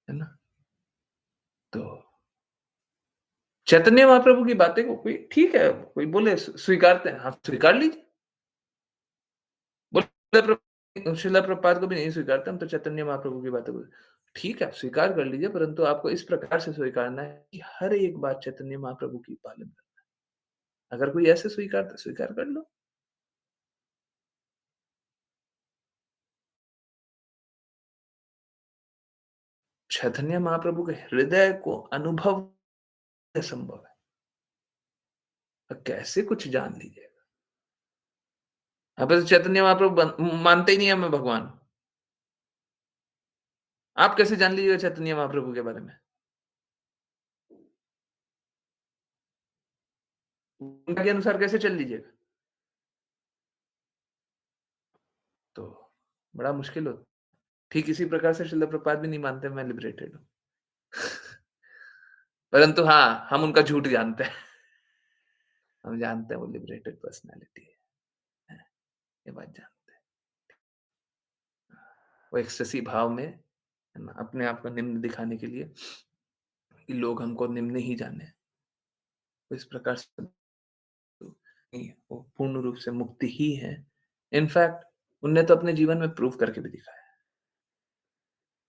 है ना? तो चैतन्य महाप्रभु की बातें को कोई ठीक है, कोई बोले स्वीकारते हैं, आप स्वीकार लीजिए। बोले श्रील प्रभुपाद को भी नहीं स्वीकारते, हम तो चैतन्य महाप्रभु की बातें को, ठीक है, आप स्वीकार कर लीजिए, परंतु आपको इस प्रकार से स्वीकारना है कि हर एक बात चैतन्य महाप्रभु की पालन करना है। अगर कोई ऐसे स्वीकारता है, स्वीकार कर लो। चैतन्य महाप्रभु के हृदय को अनुभव संभव है, और कैसे कुछ जान लीजिएगा। आप ऐसे चैतन्य महाप्रभु मानते ही नहीं है मैं भगवान, आप कैसे जान लीजिएगा चैतन्य महाप्रभु के बारे में? उनके अनुसार कैसे चल लीजिएगा? तो बड़ा मुश्किल होता। ठीक इसी प्रकार से श्रील प्रभुपाद भी नहीं मानते मैं लिबरेटेड हूँ। परंतु हाँ, हम उनका झूठ जानते हैं। हम जानते हैं वो लिबरेटेड पर्सनैलिटी है। ये बात जानते हैं। वो एक्सटेसी भाव में, है ना, अपने आप को निम्न दिखाने के लिए कि लोग हमको निम्न ही जाने। तो इस प्रकार से नहीं, वो पूर्ण रूप से मुक्ति ही है। इनफैक्ट उनने तो अपने जीवन में प्रूव करके भी दिखाया।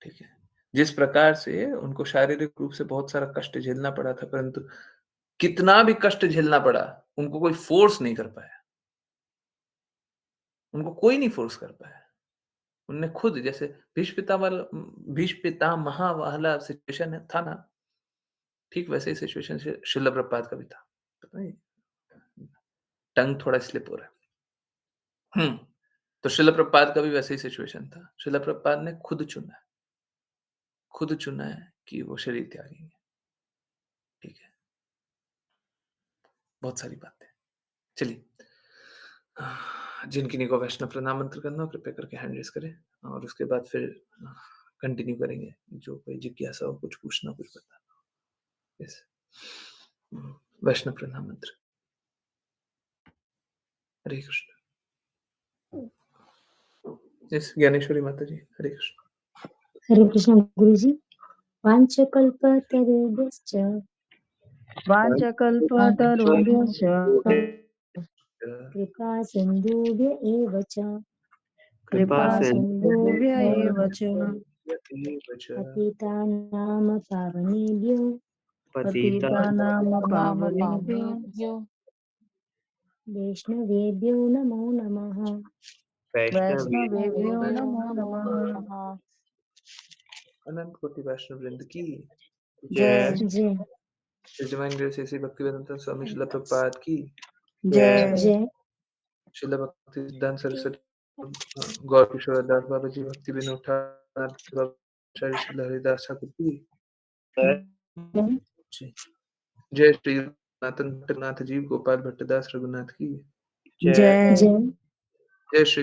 ठीक है। जिस प्रकार से उनको शारीरिक रूप से बहुत सारा कष्ट झेलना पड़ा था, परंतु कितना भी कष्ट झेलना पड़ा, उनको कोई फोर्स नहीं कर पाया। उनको कोई नहीं फोर्स कर पाया। उन्होंने खुद जैसे भीष्म पितामह वाला सिचुएशन है था ना, ठीक वैसे ही सिचुएशन से शिल प्रभुपाद का भी था। पता नहीं, टंग थोड़ा स्लिप हो रहा है। तो शिल प्रभुपाद का भी वैसे ही सिचुएशन था। शिल प्रभुपाद ने खुद चुना है कि वो शरीर त्यागेंगे, ठीक है? बहुत सारी बातें। चलिए, जिन किन्हीं को वैष्णव प्रणाम मंत्र करना हो, कृपया करके हैंड रेज़ करें और उसके बाद फिर कंटिन्यू करेंगे। जो कोई जिज्ञासा हो, कुछ पूछना, कुछ बताना हो। यस। वैष्णव प्रणाम मंत्र। हरे कृष्ण। यस, ज्ञानेश्वरी माता जी, हरे कृष्ण। हरे कृष्ण गुरुजी। वाञ्छकल्पतरुभ्यश्च वाञ्छकल्पतरुभ्यश्च कृपा सिन्धुभ्य एव च कृपा सिन्धुभ्य एव च पतितानां पावनेभ्यो पतितानां पावनेभ्यो वैष्णवेभ्यो नमो नमः। वैष्णवेभ्यो नमो नमः। अनंत कोटि वैष्णव वृंद की जय जय His Divine Grace A.C. Bhaktivedanta Swami Srila Prabhupada की जय जय श्रील भक्ति सिद्धांत सरस्वती गौर किशोर दास बाबा जी भक्ति विनोद ठाकुर बाबा आचार्य श्रील हरिदास ठाकुर की जी। जय श्री नाथन भट्टनाथ जी गोपाल भट्टदास रघुनाथ की जय जय जय श्री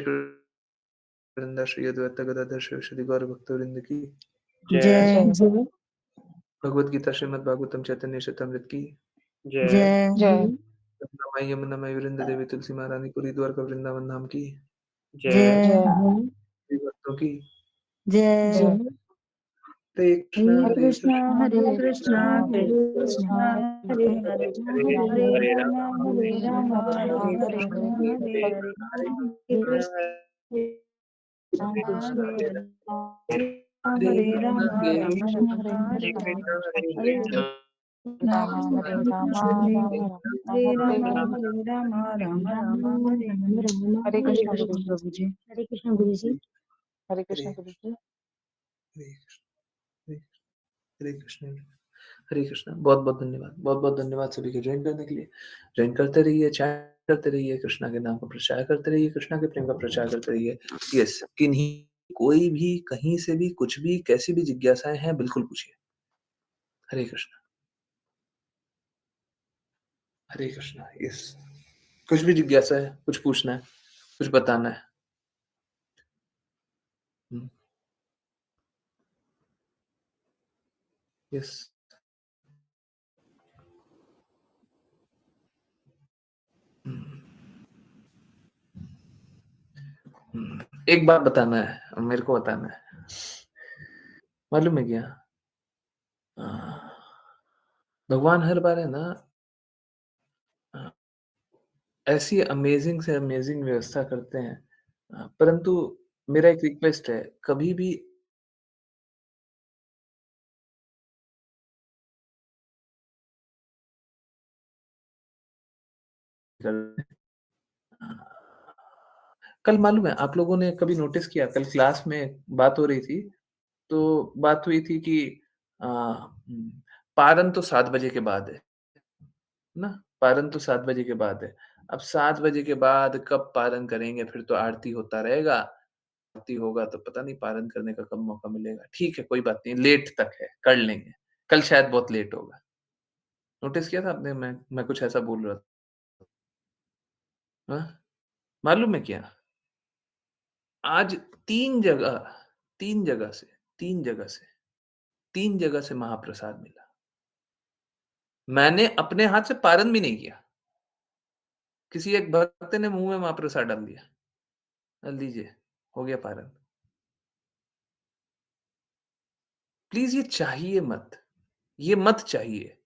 वृंदा श्री अद्वैत गदाधर शिव श्री गौर भक्तवृंद की जय जय भगवद गीता श्रीमद् भागवतम चैतन्य चैतन्यमृत की जय रमाई यमुना मई वृंद देवी तुलसी महारानी पुरी द्वारका वृंदावन धाम की जय श्री भक्तों की जय जय हरे हरे कृष्णा हरे कृष्ण कृष्ण हरे हरे हरे हरे राम राम हरे हरे राम राम राम हरे राम राम हरे हरे हरे कृष्ण हरे हरे हरे कृष्ण राम हरे राम राम हरे हरे कृष्ण कृष्ण कृष्ण हरे हरे राम राम राम हरे हरे हरे कृष्ण प्रभु जी। हरे कृष्ण गुरु जी। हरे कृष्ण हरे कृष्ण हरे कृष्ण। बहुत बहुत धन्यवाद, बहुत बहुत धन्यवाद सभी के ज्वाइन करने के लिए। ज्वाइन करते रहिए, चैट करते रहिए, कृष्णा के नाम का प्रचार करते रहिए, कृष्णा के प्रेम का प्रचार करते रहिए। यस, किन्हीं कोई भी कहीं से भी कुछ भी कैसी भी जिज्ञासाएं हैं बिल्कुल पूछिए। हरे कृष्ण हरे कृष्ण। यस, कुछ भी जिज्ञासा है, कुछ पूछना है, कुछ बताना है। यस, एक बात बताना है, मेरे को बताना है। मालूम है क्या? भगवान हर बार है ना ऐसी अमेजिंग से अमेजिंग व्यवस्था करते हैं। परंतु मेरा एक रिक्वेस्ट है, कभी भी कल मालूम है आप लोगों ने कभी नोटिस किया, कल क्लास में बात हो रही थी, तो बात हुई थी कि पारण तो 7 बजे के बाद है ना? पारण तो 7 बजे के बाद है। अब 7 बजे के बाद कब पारण करेंगे? फिर तो आरती होता रहेगा। आरती होगा तो पता नहीं पारण करने का कब मौका मिलेगा। ठीक है, कोई बात नहीं, लेट तक है, कर लेंगे। कल शायद बहुत लेट होगा। नोटिस किया था आपने? मैं कुछ ऐसा बोल रहा था। हाँ? मालूम है क्या? आज 3 जगह 3 जगह से 3 जगह से 3 जगह से महाप्रसाद मिला। मैंने अपने हाथ से पारण भी नहीं किया। किसी एक भक्त ने मुँह में महाप्रसाद डाल दिया। लीजिए, हो गया पारण। प्लीज़ ये चाहिए मत। ये मत चाहिए।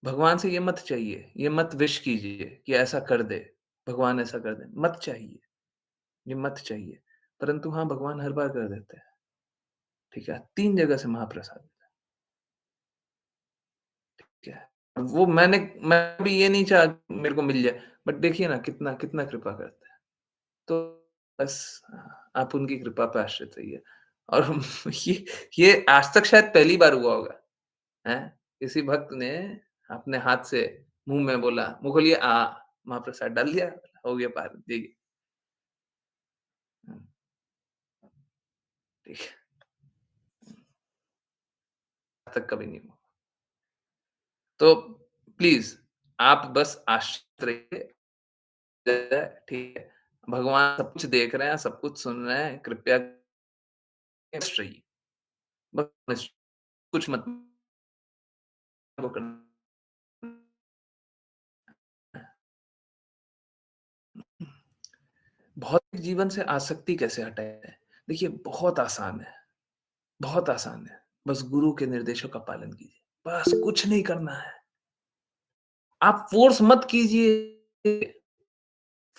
भगवान से ये मत चाहिए। ये मत विश कीजिए कि ऐसा कर दे, भगवान ऐसा कर दे। मत चाहिए, ये मत चाहिए। परंतु हाँ, भगवान हर बार कर देते हैं। ठीक है? 3 जगह से महाप्रसाद मिला। ठीक है? मैं भी ये नहीं चाहा कि मेरे को मिल जाए, बट देखिए ना कितना कितना कृपा करते हैं। तो बस आप उनकी कृपा पे आश्रित रहिए और ये ये आज तक शायद पहली बार हुआ होगा, हैं? किसी भक्त ने अपने हाथ से मुँह में बोला, मुँह खोलिए महाप्रसाद डाल दिया, हो गया पार, जी। हुँ, ठीक है, आज तक कभी नहीं हुआ। तो प्लीज़ आप बस आश्रित रहिए, ठीक है? भगवान सब कुछ देख रहे हैं, सब कुछ सुन रहे हैं, कृपया रहिए, बस कुछ मत वो करना भौतिक जीवन से आसक्ति कैसे हटाया जाए? देखिए बहुत आसान है, बहुत आसान है। बस गुरु के निर्देशों का पालन कीजिए, बस कुछ नहीं करना है। आप फ़ोर्स मत कीजिए,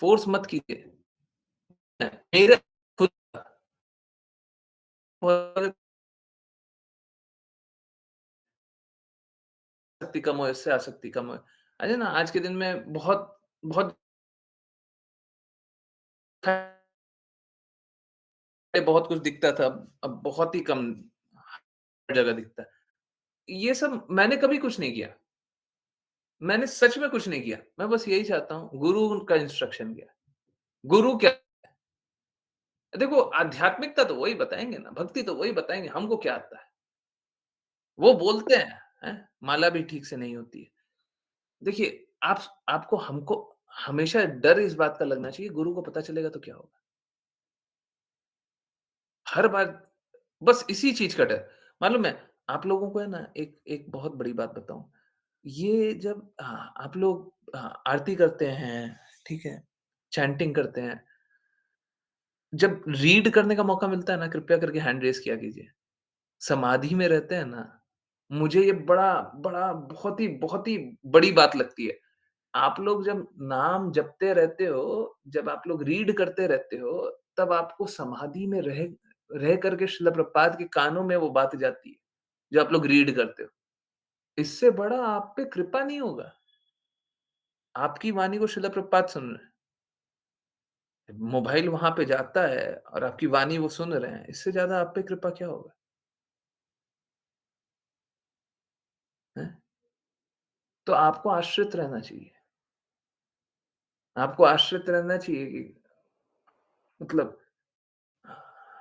फ़ोर्स मत कीजिए। मेरे खुद आसक्ति कम हो, इससे आसक्ति कम हो। अरे ना आज के दिन में बहुत बहुत बहुत कुछ दिखता था, अब बहुत ही कम जगह दिखता है। ये सब मैंने कभी कुछ नहीं किया। मैंने सच में कुछ नहीं किया। मैं बस यही चाहता हूँ, गुरु का इंस्ट्रक्शन क्या है? गुरु क्या देखो आध्यात्मिकता तो वही बताएँगे ना, भक्ति तो वही बताएँगे, हमको क्या आता है? वो बोलते हैं? माला भी ठीक से नहीं होती है। देखिए, आपको हमको हमेशा डर इस बात का लगना चाहिए, गुरु को पता चलेगा तो क्या होगा? हर बार बस इसी चीज़ का डर। मालूम है, आप लोगों को है ना एक एक बहुत बड़ी बात बताऊँ, ये जब आप लोग आरती करते हैं, ठीक है? चैंटिंग करते हैं, जब रीड करने का मौका मिलता है ना, कृपया करके हैंड रेज़ किया कीजिए। समाधि में रहते हैं ना, मुझे ये बड़ा बड़ा बहुत ही बड़ी बात लगती है। आप लोग जब नाम जपते रहते हो, जब आप लोग रीड करते रहते हो, तब आपको समाधि में रह करके शिल प्रपात के कानों में वो बात जाती है, जो आप लोग रीड करते हो। इससे बड़ा आप पे कृपा नहीं होगा। आपकी वाणी को शिल प्रपात सुन रहे हैं। मोबाइल वहाँ पे जाता है और आपकी वाणी वो सुन रहे हैं, इससे ज़्यादा आप पे कृपा क्या होगा? हैं? तो आपको आश्रित रहना चाहिए। आपको आश्रित रहना चाहिए कि मतलब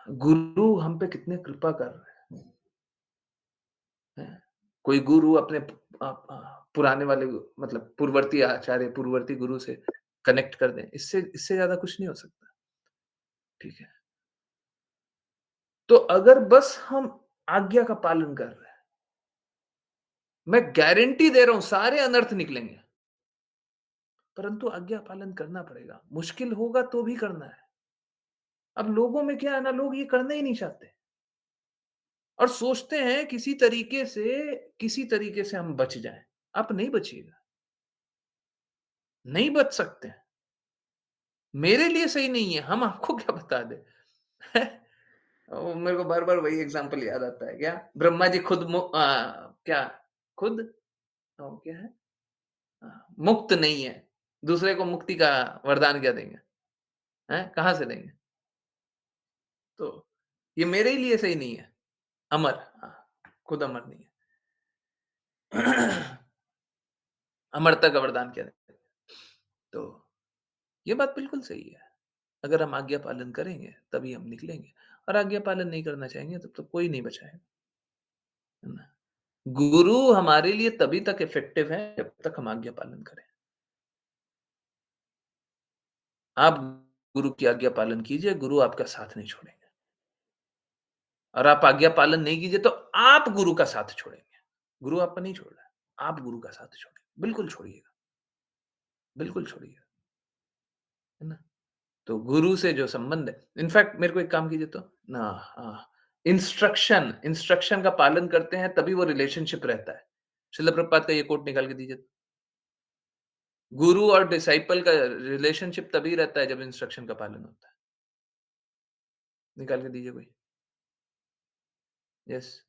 गुरु हम पे कितने कृपा कर रहे हैं। कोई गुरु अपने पुराने वाले मतलब पूर्ववर्ती आचार्य, पूर्ववर्ती गुरु से कनेक्ट कर दें, इससे इससे ज़्यादा कुछ नहीं हो सकता, ठीक है। तो अगर बस हम आज्ञा का पालन कर रहे हैं, मैं गारंटी दे रहा हूँ सारे अनर्थ निकलेंगे, परंतु आज्ञा पालन करना पड़ेगा। मुश्किल होगा तो भी करना है। अब लोगों में क्या है ना, लोग ये करना ही नहीं चाहते और सोचते हैं किसी तरीके से हम बच जाएँ। आप नहीं बचिएगा, नहीं बच सकते। मेरे लिए सही नहीं है, हम आपको क्या बता दें? वो मेरे को बार-बार वही एग्ज़ाम्पल याद आता है, क्या? ब्रह्मा जी खुद क्या खुद क्या है? मुक्त नहीं है, दूसरे को मुक्ति का वरदान क्या देंगे? हैं? कहाँ से देंगे? तो ये मेरे ही लिए सही नहीं है, अमर खुद अमर नहीं है। अमरता का वरदान क्या देंगे? तो ये बात बिल्कुल सही है। अगर हम आज्ञा पालन करेंगे, तभी हम निकलेंगे और आज्ञा पालन नहीं करना चाहेंगे, तब तो कोई नहीं बचाएगा, है ना? गुरु हमारे लिए तभी तक इफ़ेक्टिव है, जब तक हम आज्ञा पालन करें। आप गुरु की आज्ञा पालन कीजिए, गुरु आपका साथ नहीं छोड़ेंगे और आप आज्ञा पालन नहीं कीजिए, तो आप गुरु का साथ छोड़ेंगे। गुरु आपका नहीं छोड़ रहा है, आप गुरु का साथ छोड़िए। बिल्कुल छोड़िएगा, बिल्कुल छोड़िएगा, है ना? तो गुरु से जो संबंध है इनफैक्ट मेरे को एक काम कीजिए तो ना इंस्ट्रक्शन का पालन करते हैं, तभी वो रिलेशनशिप रहता है। शिल प्रभुपाद का ये कोट निकाल के दीजिए। गुरु और डिसाइपल का रिलेशनशिप तभी रहता है जब इंस्ट्रक्शन का पालन होता है। निकाल के दीजिए कोई। यस।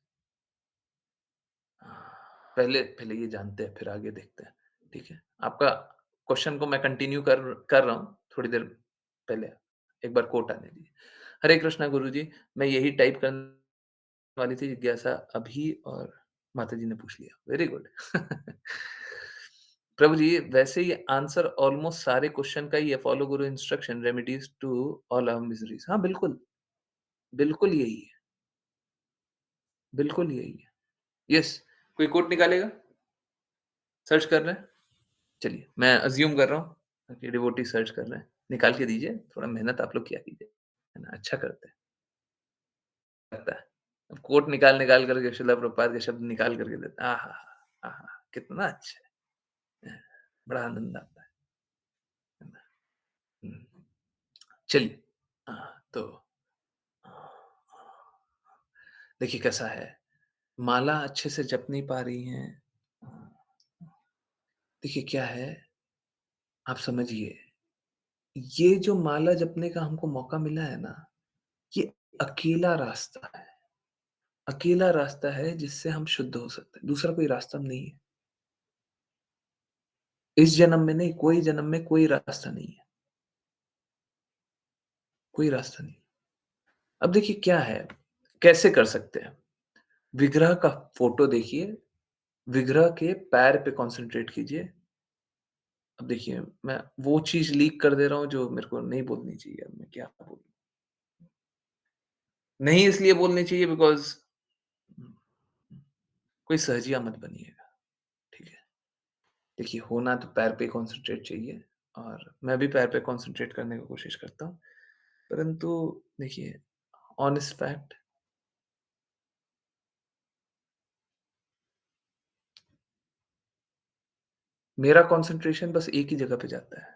पहले पहले ये जानते हैं फिर आगे देखते हैं। ठीक है? आपका क्वेश्चन को मैं कंटिन्यू कर रहा हूँ थोड़ी देर पहले। एक बार कोट आने दीजिए। हरे कृष्णा गुरुजी, मैं यही टाइप करने वाली थी जिज्ञासा अभी और माताजी ने पूछ लिया। Very good. प्रभु जी, वैसे ये आंसर ऑलमोस्ट सारे क्वेश्चन का ही है, follow guru instruction remedies to all our miseries. हाँ, बिल्कुल, बिल्कुल यही है, बिल्कुल यही है। यस, कोई कोट निकालेगा? सर्च कर रहे हैं? चलिए, मैं अज़्यूम कर रहा हूँ कि डिवोटी सर्च कर रहे हैं। निकाल के दीजिए, थोड़ा मेहनत आप लोग किया कीजिए, है ना? अच्छा करते हैं, लगता है। अब कोट निकाल-निकाल करके श्रील प्रभुपाद के शब्द निकाल करके देते हैं। आहाहा! आहा! कितना अच्छा है। बड़ा आनंद आता है ना? हुँ। चलिए, तो देखिए कैसा है, माला अच्छे से जप नहीं पा रही हैं। देखिए क्या है, आप समझिए, ये जो माला जपने का हमको मौका मिला है ना, ये अकेला रास्ता है। अकेला रास्ता है जिससे हम शुद्ध हो सकते हैं, दूसरा कोई रास्ता नहीं है। इस जन्म में नहीं, कोई जन्म में कोई रास्ता नहीं है, कोई रास्ता नहीं। अब देखिए क्या है, कैसे कर सकते हैं? विग्रह का फ़ोटो देखिए, विग्रह के पैर पे कॉन्सन्ट्रेट कीजिए। अब देखिए, मैं वो चीज़ लीक कर दे रहा हूँ जो मेरे को नहीं बोलनी चाहिए, अब मैं क्या बोलूँ? नहीं इसलिए बोलनी चाहिए बिकॉज़ कोई सहजिया मत बनिएगा, ठीक है? देखिए, होना तो पैर पे कॉन्सन्ट्रेट चाहिए और मैं भी पैर पे कॉन्सन्ट्रेट करने की कोशिश करता हूँ। परंतु देखिए, ऑनेस्ट फैक्ट मेरा कॉन्सन्ट्रेशन बस एक ही जगह पे जाता है।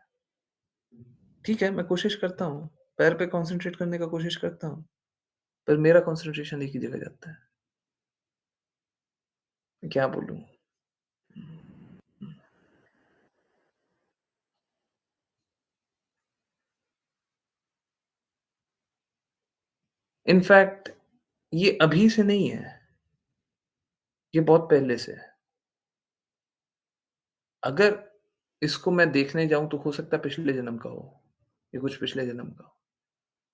ठीक है, मैं कोशिश करता हूँ, पैर पे कॉन्सन्ट्रेट करने का कोशिश करता हूँ, पर मेरा कॉन्सन्ट्रेशन एक ही जगह जाता है। मैं क्या बोलूँ? इनफैक्ट ये अभी से नहीं है, ये बहुत पहले से है। अगर इसको मैं देखने जाऊँ तो हो सकता है पिछले जन्म का हो, या कुछ पिछले जन्म का हो।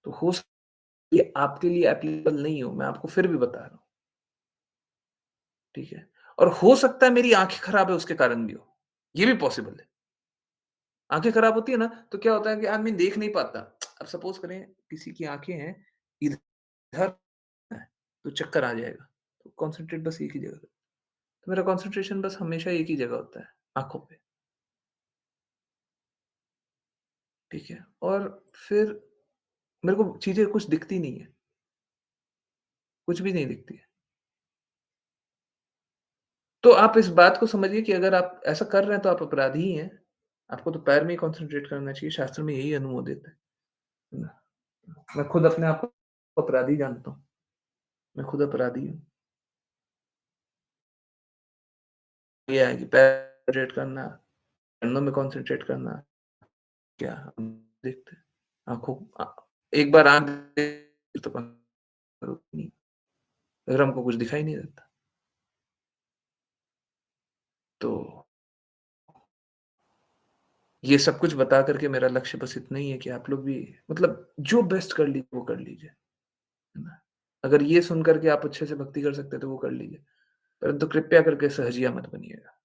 तो हो सकता है ये आपके लिए एप्लीकेबल नहीं हो, मैं आपको फिर भी बता रहा हूँ, ठीक है? और हो सकता है मेरी आँखें खराब है उसके कारण भी हो, ये भी पॉसिबल है। आँखें खराब होती है ना, तो क्या होता है कि आदमी देख नहीं पाता। अब सपोज़ करें किसी की आँखें हैं, इधर है, तो चक्कर आ जाएगा। तो कॉन्संट्रेट बस एक ही जगह पे। तो मेरा कॉन्संट्रेशन बस हमेशा एक ही जगह होता है, आँखों पे, ठीक है? और फिर मेरे को चीज़ें कुछ दिखती नहीं है, कुछ भी नहीं दिखती है। तो आप इस बात को समझिए कि अगर आप ऐसा कर रहे हैं तो आप अपराधी ही हैं। आपको तो पैर में ही कॉन्संट्रेट करना चाहिए, शास्त्र में यही अनुमोदित है ना? मैं खुद अपने आप को अपराधी जानता हूँ। मैं खुद अपराधी हूँ। ये है कि पैर कॉन्संट्रेट करना, चरणों में कॉन्संट्रेट करना, क्या हम देखते हैं। आँखों एक बार आँख तो नहीं, अगर हमको कुछ दिखाई नहीं देता। तो ये सब कुछ बता कर के मेरा लक्ष्य बस इतना ही है कि आप लोग भी मतलब जो बेस्ट कर लीजिए वो कर लीजिए, है ना? अगर ये सुन कर के आप अच्छे से भक्ति कर सकते हैं तो वो कर लीजिए, परंतु कृपया करके सहजिया मत बनिएगा।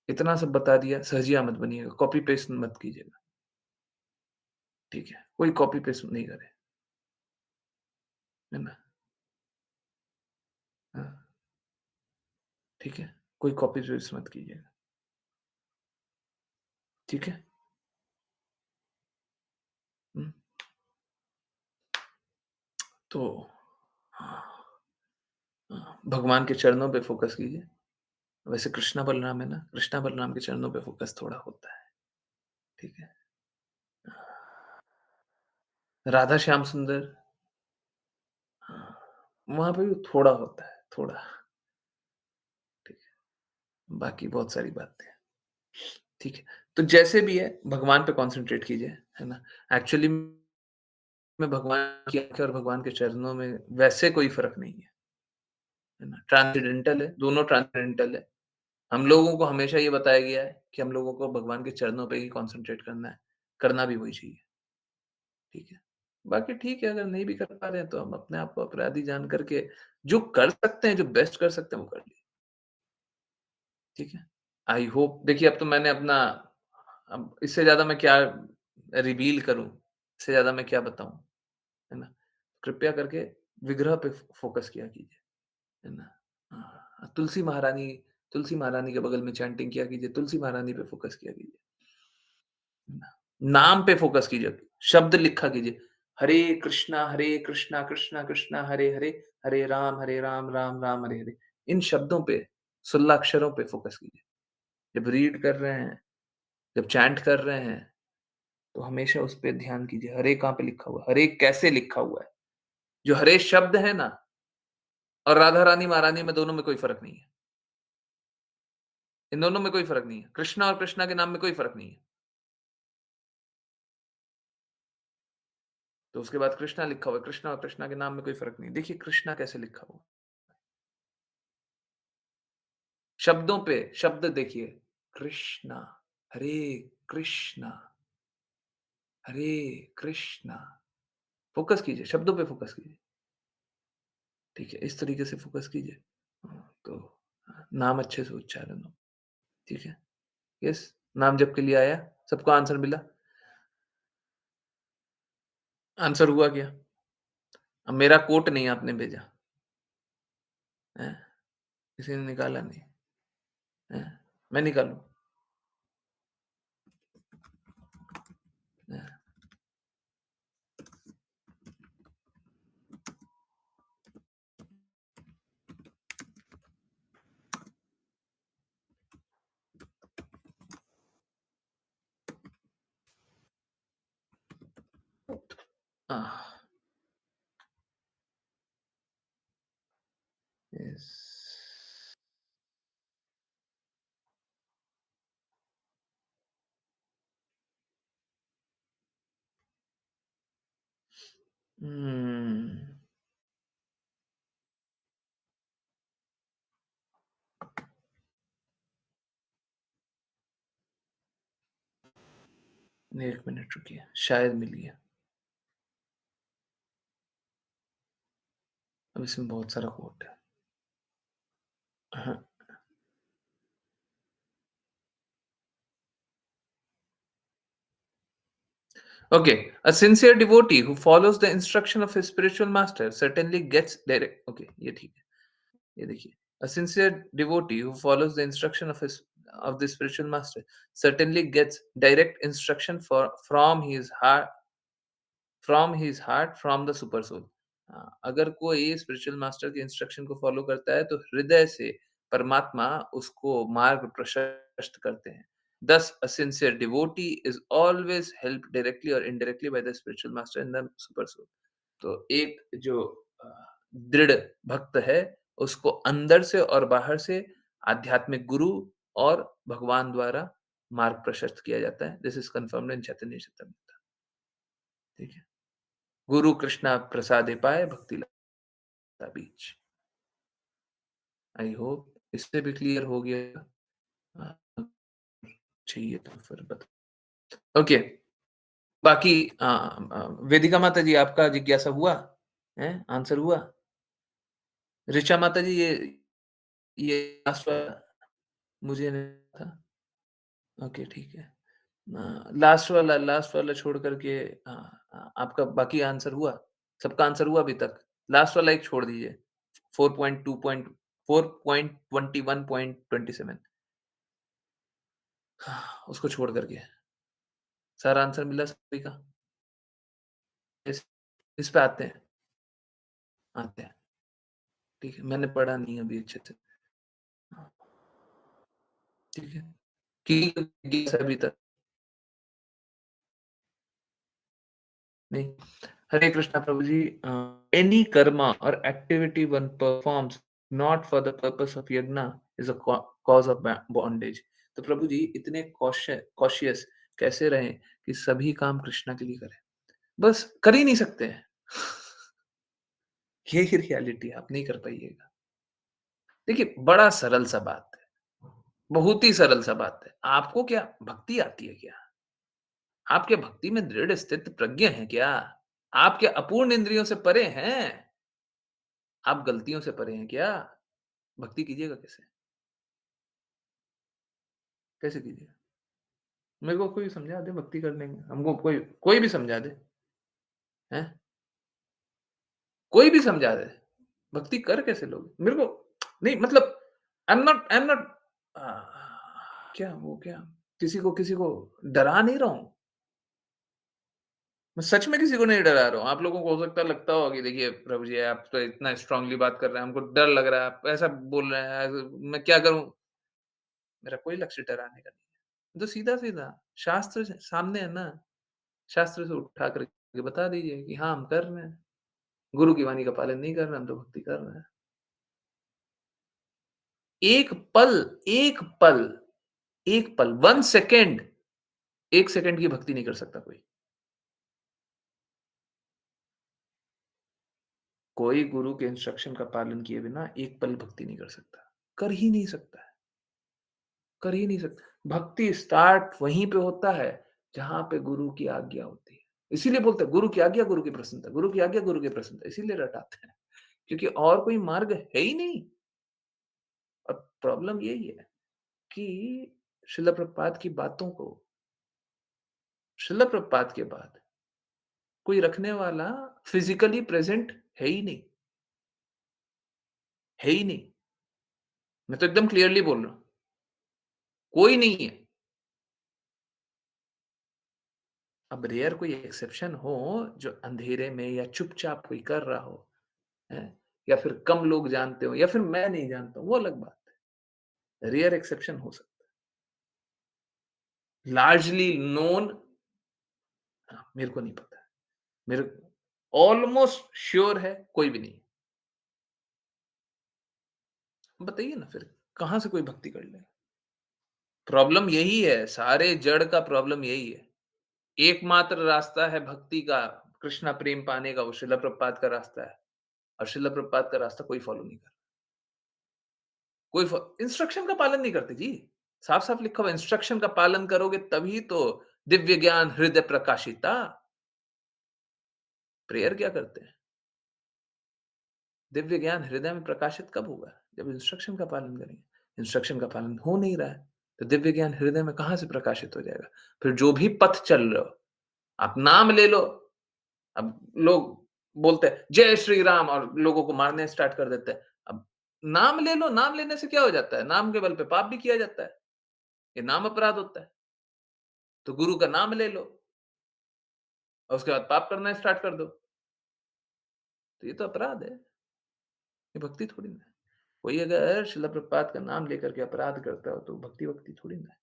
इतना सब बता दिया, सहजिया मत बनिएगा, कॉपी पेस्ट मत कीजिएगा, ठीक है? कोई कॉपी पेस्ट नहीं करे, है ना? हाँ, ठीक है? कोई कॉपी पेस्ट मत कीजिएगा, ठीक है? हुँ, तो हाँ, हाँ, भगवान के चरणों पे फ़ोकस कीजिए। वैसे कृष्णा बलराम है ना, कृष्णा बलराम के चरणों पे फ़ोकस थोड़ा होता है, ठीक है? राधा श्याम सुंदर हाँ, वहाँ पे भी थोड़ा होता है, थोड़ा, ठीक है? बाकी बहुत सारी बातें हैं, ठीक है? तो जैसे भी है, भगवान पे कॉन्संट्रेट कीजिए, है ना? एक्चुअली में भगवान की आँखें और भगवान के चरणों में वैसे कोई फ़र्क नहीं है ना? ट्रांसेंडेंटल है, दोनों ट्रांसेंडेंटल है। हम लोगों को हमेशा ये बताया गया है कि हम लोगों को भगवान के चरणों पे ही कॉन्संट्रेट करना है, करना भी वही चाहिए, ठीक है? बाकी ठीक है, अगर नहीं भी कर पा रहे हैं तो हम अपने आप को अपराधी जान करके जो कर सकते हैं, जो बेस्ट कर सकते हैं वो कर लिए। ठीक है? आई होप देखिए अब तो मैंने अपना अब इससे ज़्यादा मैं क्या रिवील करूँ? इससे ज़्यादा मैं क्या बताऊँ? है ना? कृपया करके विग्रह पे फ़ोकस किया कीजिए, है ना? हाँ, तुलसी महारानी के बगल में चैंटिंग किया कीजिए, तुलसी महारानी पे फ़ोकस किया कीजिए, है ना? नाम पे फ़ोकस कीजिए, शब्द लिखा कीजिए। हरे कृष्णा, कृष्णा कृष्णा, हरे हरे, हरे राम, राम राम, हरे हरे। इन शब्दों पे, 16 अक्षरों पे फ़ोकस कीजिए। जब रीड कर रहे हैं, जब चैंट कर रहे हैं, तो हमेशा उस पे ध्यान कीजिए, हरे कहाँ पे लिखा हुआ है, हरे कैसे लिखा हुआ है। जो हरे शब्द है ना और राधा रानी, महारानी में दोनों में कोई फ़र्क नहीं है। इन दोनों में कोई फ़र्क नहीं है। कृष्णा और कृष्णा के नाम में कोई फ़र्क नहीं है। तो उसके बाद कृष्णा लिखा हुआ है, कृष्णा और कृष्णा के नाम में कोई फ़र्क नहीं है। देखिए कृष्णा कैसे लिखा हुआ है। शब्दों पे शब्द देखिए, कृष्णा, हरे कृष्णा, हरे कृष्णा। फ़ोकस कीजिए, शब्दों पे फ़ोकस कीजिए। ठीक है, इस तरीके से फ़ोकस कीजिए। तो नाम अच्छे से उच्चारण हो। ठीक है? यस, नाम जप के लिए आया, सबको आंसर मिला? आंसर हुआ क्या? अब मेरा कोट नहीं आपने भेजा, हैं? किसी ने निकाला नहीं, हैं? मैं निकालूँ? हैं? आह, यस। Hmm. 1 मिनट रुकिए, शायद मिली है। अब इसमें बहुत सारा कोट है। हाँ, okay. A sincere devotee who follows the instruction of his spiritual master certainly gets direct. Okay, ये ठीक है। ये देखिए, a sincere devotee who follows the instruction of the spiritual master certainly gets direct instruction from his heart from the super soul. अगर कोई spiritual master के instruction को follow करता है तो हृदय से परमात्मा उसको मार्ग प्रशस्त करते हैं। Thus, a sincere devotee is always helped directly or indirectly by the spiritual master in the super soul. तो एक जो अ, दृढ़ भक्त है, उसको अंदर से और बाहर से आध्यात्मिक गुरु और भगवान द्वारा मार्ग प्रशस्त किया जाता है। दिस इज़ कन्फर्म्ड इन चैतन्य चरितामृत। ठीक है? गुरु कृष्णा प्रसादे पाए भक्ति लता बीच। आई होप इससे भी क्लियर हो गया। अ, चाहिए तो फिर बता ओके, बाकी वेदिका माता जी आपका जिज्ञासा हुआ? हैं? आंसर हुआ? ऋचा माता जी ये लास्ट वाला मुझे नहीं था। ओके, ठीक है। लास्ट वाला छोड़ कर के आपका बाकी आंसर हुआ? सबका आंसर हुआ अभी तक? लास्ट वाला एक छोड़ दीजिए। 4.21.27 उसको छोड़ कर के। सारा आंसर मिला सभी का? इस इस पे आते हैं। ठीक है, मैंने पढ़ा नहीं अभी अच्छे से। हाँ, ठीक है। की अभी तक नहीं। हरे कृष्णा प्रभु जी, any karma or activity one performs not for the purpose of yajna is a cause of bondage. तो प्रभु जी इतने कॉशियस कैसे रहें कि सभी काम कृष्णा के लिए करें? बस कर ही नहीं सकते हैं। यही रियलिटी आप नहीं कर पाइएगा। देखिए बड़ा सरल सा बात है, बहुत ही सरल सा बात है। आपको क्या भक्ति आती है क्या? आप क्या भक्ति में दृढ़ स्थित प्रज्ञ हैं क्या? आपके अपूर्ण इंद्रियों से परे हैं। आप गलतियों से परे हैं क्या? भक्ति कीजिएगा कैसे? कैसे कीजिएगा? मेरे को कोई समझा दे भक्ति करने में, हमको कोई कोई भी समझा दे, हैं? कोई भी समझा दे। भक्ति कर कैसे लोगे? मेरे को नहीं मतलब आई एम नॉट अ, क्या किसी को डरा नहीं रहा हूँ। मैं सच में किसी को नहीं डरा रहा हूँ। आप लोगों को हो सकता है लगता हो कि देखिए प्रभु जी आप तो इतना स्ट्रांगली बात कर रहे हैं, हमको डर लग रहा है, आप ऐसा बोल रहे हैं, मैं क्या करूँ? मेरा कोई लक्ष्य डराने का नहीं है। तो सीधा-सीधा शास्त्र सामने है ना, शास्त्र से उठा कर के बता दीजिए कि हाँ, हम कर रहे हैं। गुरु की वाणी का पालन नहीं कर रहे, हम तो भक्ति कर रहे हैं। एक पल, एक पल, एक पल, 1 सेकंड, 1 सेकंड की भक्ति नहीं कर सकता कोई। कोई गुरु के इंस्ट्रक्शन का पालन किए बिना एक पल भक्ति नहीं कर सकता। कर ही नहीं सकता है, कर ही नहीं सकता। भक्ति स्टार्ट वहीं पे होता है, जहाँ पे गुरु की आज्ञा होती है। इसीलिए बोलते हैं गुरु की आज्ञा, गुरु की प्रसन्नता, गुरु की आज्ञा, गुरु की प्रसन्नता, इसीलिए रटाते हैं। क्योंकि और कोई मार्ग है ही नहीं। और प्रॉब्लम यही है कि शिला प्रभुपाद की बातों को शिला प्रभुपाद के बाद कोई रखने वाला फिजिकली प्रेजेंट है ही नहीं, है ही नहीं। मैं तो एकदम क्लियरली बोल रहा हूँ, कोई नहीं है। अब रेयर कोई एक्सेप्शन हो जो अंधेरे में या चुपचाप कोई कर रहा हो, हैं? या फिर कम लोग जानते हो या फिर मैं नहीं जानता हूँ, वो अलग बात है। रेयर एक्सेप्शन हो सकता है। लार्जली नोन मेरे को नहीं पता है। मेरे ऑलमोस्ट श्योर है कोई भी नहीं। बताइए ना फिर कहाँ से कोई भक्ति कर ले? प्रॉब्लम यही है, सारे जड़ का प्रॉब्लम यही है। एकमात्र रास्ता है भक्ति का, कृष्णा प्रेम पाने का, वो शिला प्रभुपाद का रास्ता है। और शिला प्रभुपाद का रास्ता कोई फॉलो नहीं कर कोई इंस्ट्रक्शन का पालन नहीं करते जी। साफ-साफ लिखा हुआ इंस्ट्रक्शन का पालन करोगे तभी तो दिव्य ज्ञान हृदय प्रकाशिता। प्रेयर क्या करते हैं? दिव्य ज्ञान हृदय में प्रकाशित कब होगा? जब इंस्ट्रक्शन का पालन करेंगे। इंस्ट्रक्शन का पालन हो नहीं रहा है, तो दिव्य ज्ञान हृदय में कहाँ से प्रकाशित हो जाएगा? फिर जो भी पथ चल रहे हो, आप नाम ले लो। अब लोग बोलते हैं जय श्री राम और लोगों को मारने स्टार्ट कर देते हैं। अब नाम ले लो, नाम लेने से क्या हो जाता है? नाम के बल पे पाप भी किया जाता है। ये नाम अपराध होता है। तो गुरु का नाम ले लो और उसके बाद पाप करना स्टार्ट कर दो। तो ये तो अपराध है, ये भक्ति थोड़ी ना है। कोई अगर शिला प्रभुपाद का नाम लेकर के अपराध करता हो तो भक्ति-वक्ति थोड़ी ना है।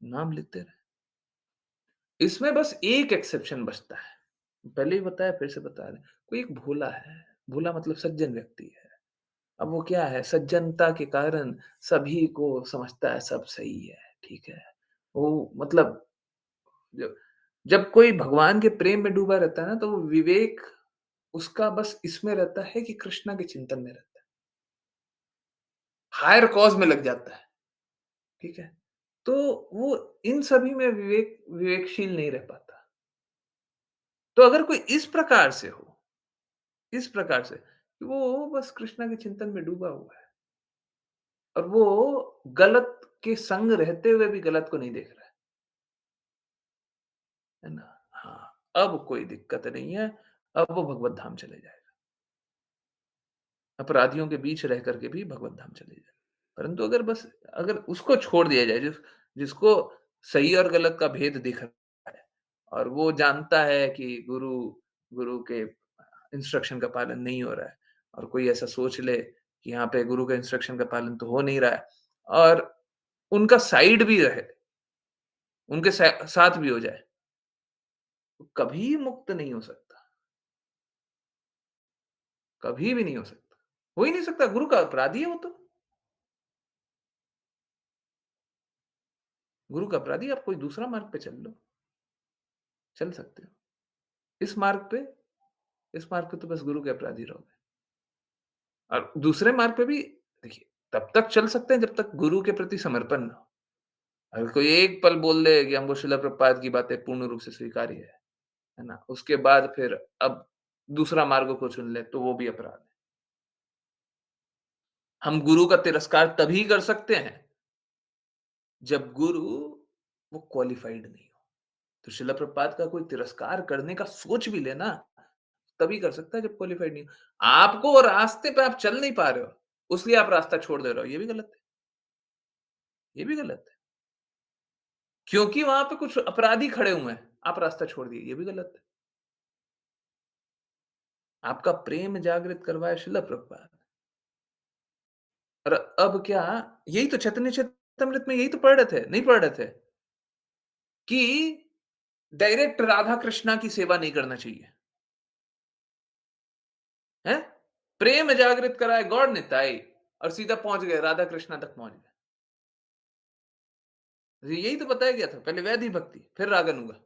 नाम लेते रहे। इसमें बस एक एक्सेप्शन बचता है। पहले ही बताया फिर से बता रहे हैं। कोई एक भोला है, भोला मतलब सज्जन व्यक्ति है। अब वो क्या है सज्जनता के कारण सभी को समझता है सब सही है, ठीक है। वो मतलब ज जब कोई भगवान के प्रेम में डूबा रहता है ना, तो वो विवेक उसका बस इसमें रहता है कि कृष्णा के चिंतन में रहता है। हायर कॉज़ में लग जाता है, ठीक है? तो वो इन सभी में विवेकशील नहीं रह पाता। तो अगर कोई इस प्रकार से हो, इस प्रकार से, कि वो बस कृष्णा के चिंतन में डूबा हुआ है और वो गलत के संग रहते हुए भी गलत को नहीं देख रहा है ना? हाँ, अब कोई दिक्कत नहीं है, अब वो भगवत धाम चले जाएगा। अपराधियों के बीच रह करके भी भगवत धाम चले जाएगा। परंतु अगर उसको छोड़ दिया जाए जिसको सही और गलत का भेद दिख रहा है और वो जानता है कि गुरु गुरु के इंस्ट्रक्शन का पालन नहीं हो रहा है और कोई ऐसा सोच ले कि यहाँ पे गुरु का इंस्ट्रक्शन का पालन तो हो नहीं रहा है और उनका साइड भी रहे, उनके साथ भी हो जाए, तो कभी मुक्त नहीं हो सकता, कभी भी नहीं हो सकता। हो ही नहीं सकता, गुरु का अपराधी है वो तो। गुरु का अपराधी आप कोई दूसरा मार्ग पे चल लो, चल सकते हो। इस मार्ग पे इस मार्ग पे तो बस गुरु के अपराधी रहोगे। और दूसरे मार्ग पे भी देखिए, तब तक चल सकते हैं जब तक गुरु के प्रति समर्पण ना हो। अगर कोई एक पल बोल दे कि हमको शिला प्रभुपाद की बातें पूर्ण रूप से स्वीकार्य है, है ना? उसके बाद फिर अब दूसरा मार्ग को चुन ले तो वो भी अपराध है। हम गुरु का तिरस्कार तभी कर सकते हैं, जब गुरु वो क्वालिफाइड नहीं हो। तो शिला प्रभुपाद का कोई तिरस्कार करने का सोच भी ले ना, तभी कर सकता है जब क्वालिफाइड नहीं हो। आपको वो रास्ते पे आप चल नहीं पा रहे हो, उसलिए आप रास्ता छोड़ दे रहे हो, ये भी गलत है। ये भी गलत है। क्योंकि वहां पे कुछ अपराधी खड़े हुए हैं, आप रास्ता छोड़ दिए, ये भी गलत है। आपका प्रेम जागृत करवाए शिला प्रभुपाद। और अब क्या, यही तो चैतन्य चेतामृत में यही तो पढ़ रहे थे, नहीं पढ़ रहे थे कि डायरेक्ट राधा कृष्णा की सेवा नहीं करना चाहिए, है? प्रेम जागृत कराए गौड़ निताई, और सीधा पहुंच गए राधा कृष्णा तक पहुंच गए। यही तो बताया गया था, पहले वैधि भक्ति फिर रागानुगा।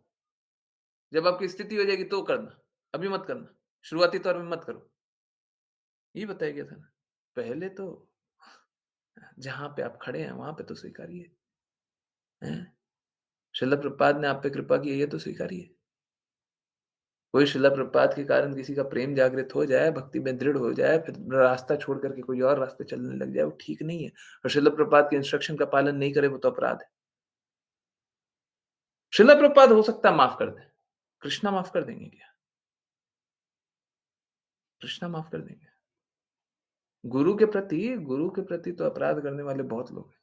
जब आपकी स्थिति हो जाएगी तो करना, अभी मत करना, शुरुआती तौर में मत करो, ये बताया गया था ना। पहले तो जहां पे आप खड़े हैं वहां पे तो स्वीकारिए, हैं? शिला प्रभुपाद ने आप पे कृपा की है, ये तो स्वीकारिए। कोई शिला प्रभुपाद के कारण किसी का प्रेम जागृत हो जाए, भक्ति में दृढ़ हो जाए, फिर रास्ता छोड़ करके कोई और रास्ते चलने लग जाए, वो ठीक नहीं है। और शिला प्रभुपाद के इंस्ट्रक्शन का पालन नहीं करे, वो तो अपराध है। शिला प्रभुपाद हो सकता है माफ कर दें, कृष्णा माफ कर देंगे क्या? कृष्णा माफ कर देंगे? गुरु के प्रति तो अपराध करने वाले बहुत लोग हैं।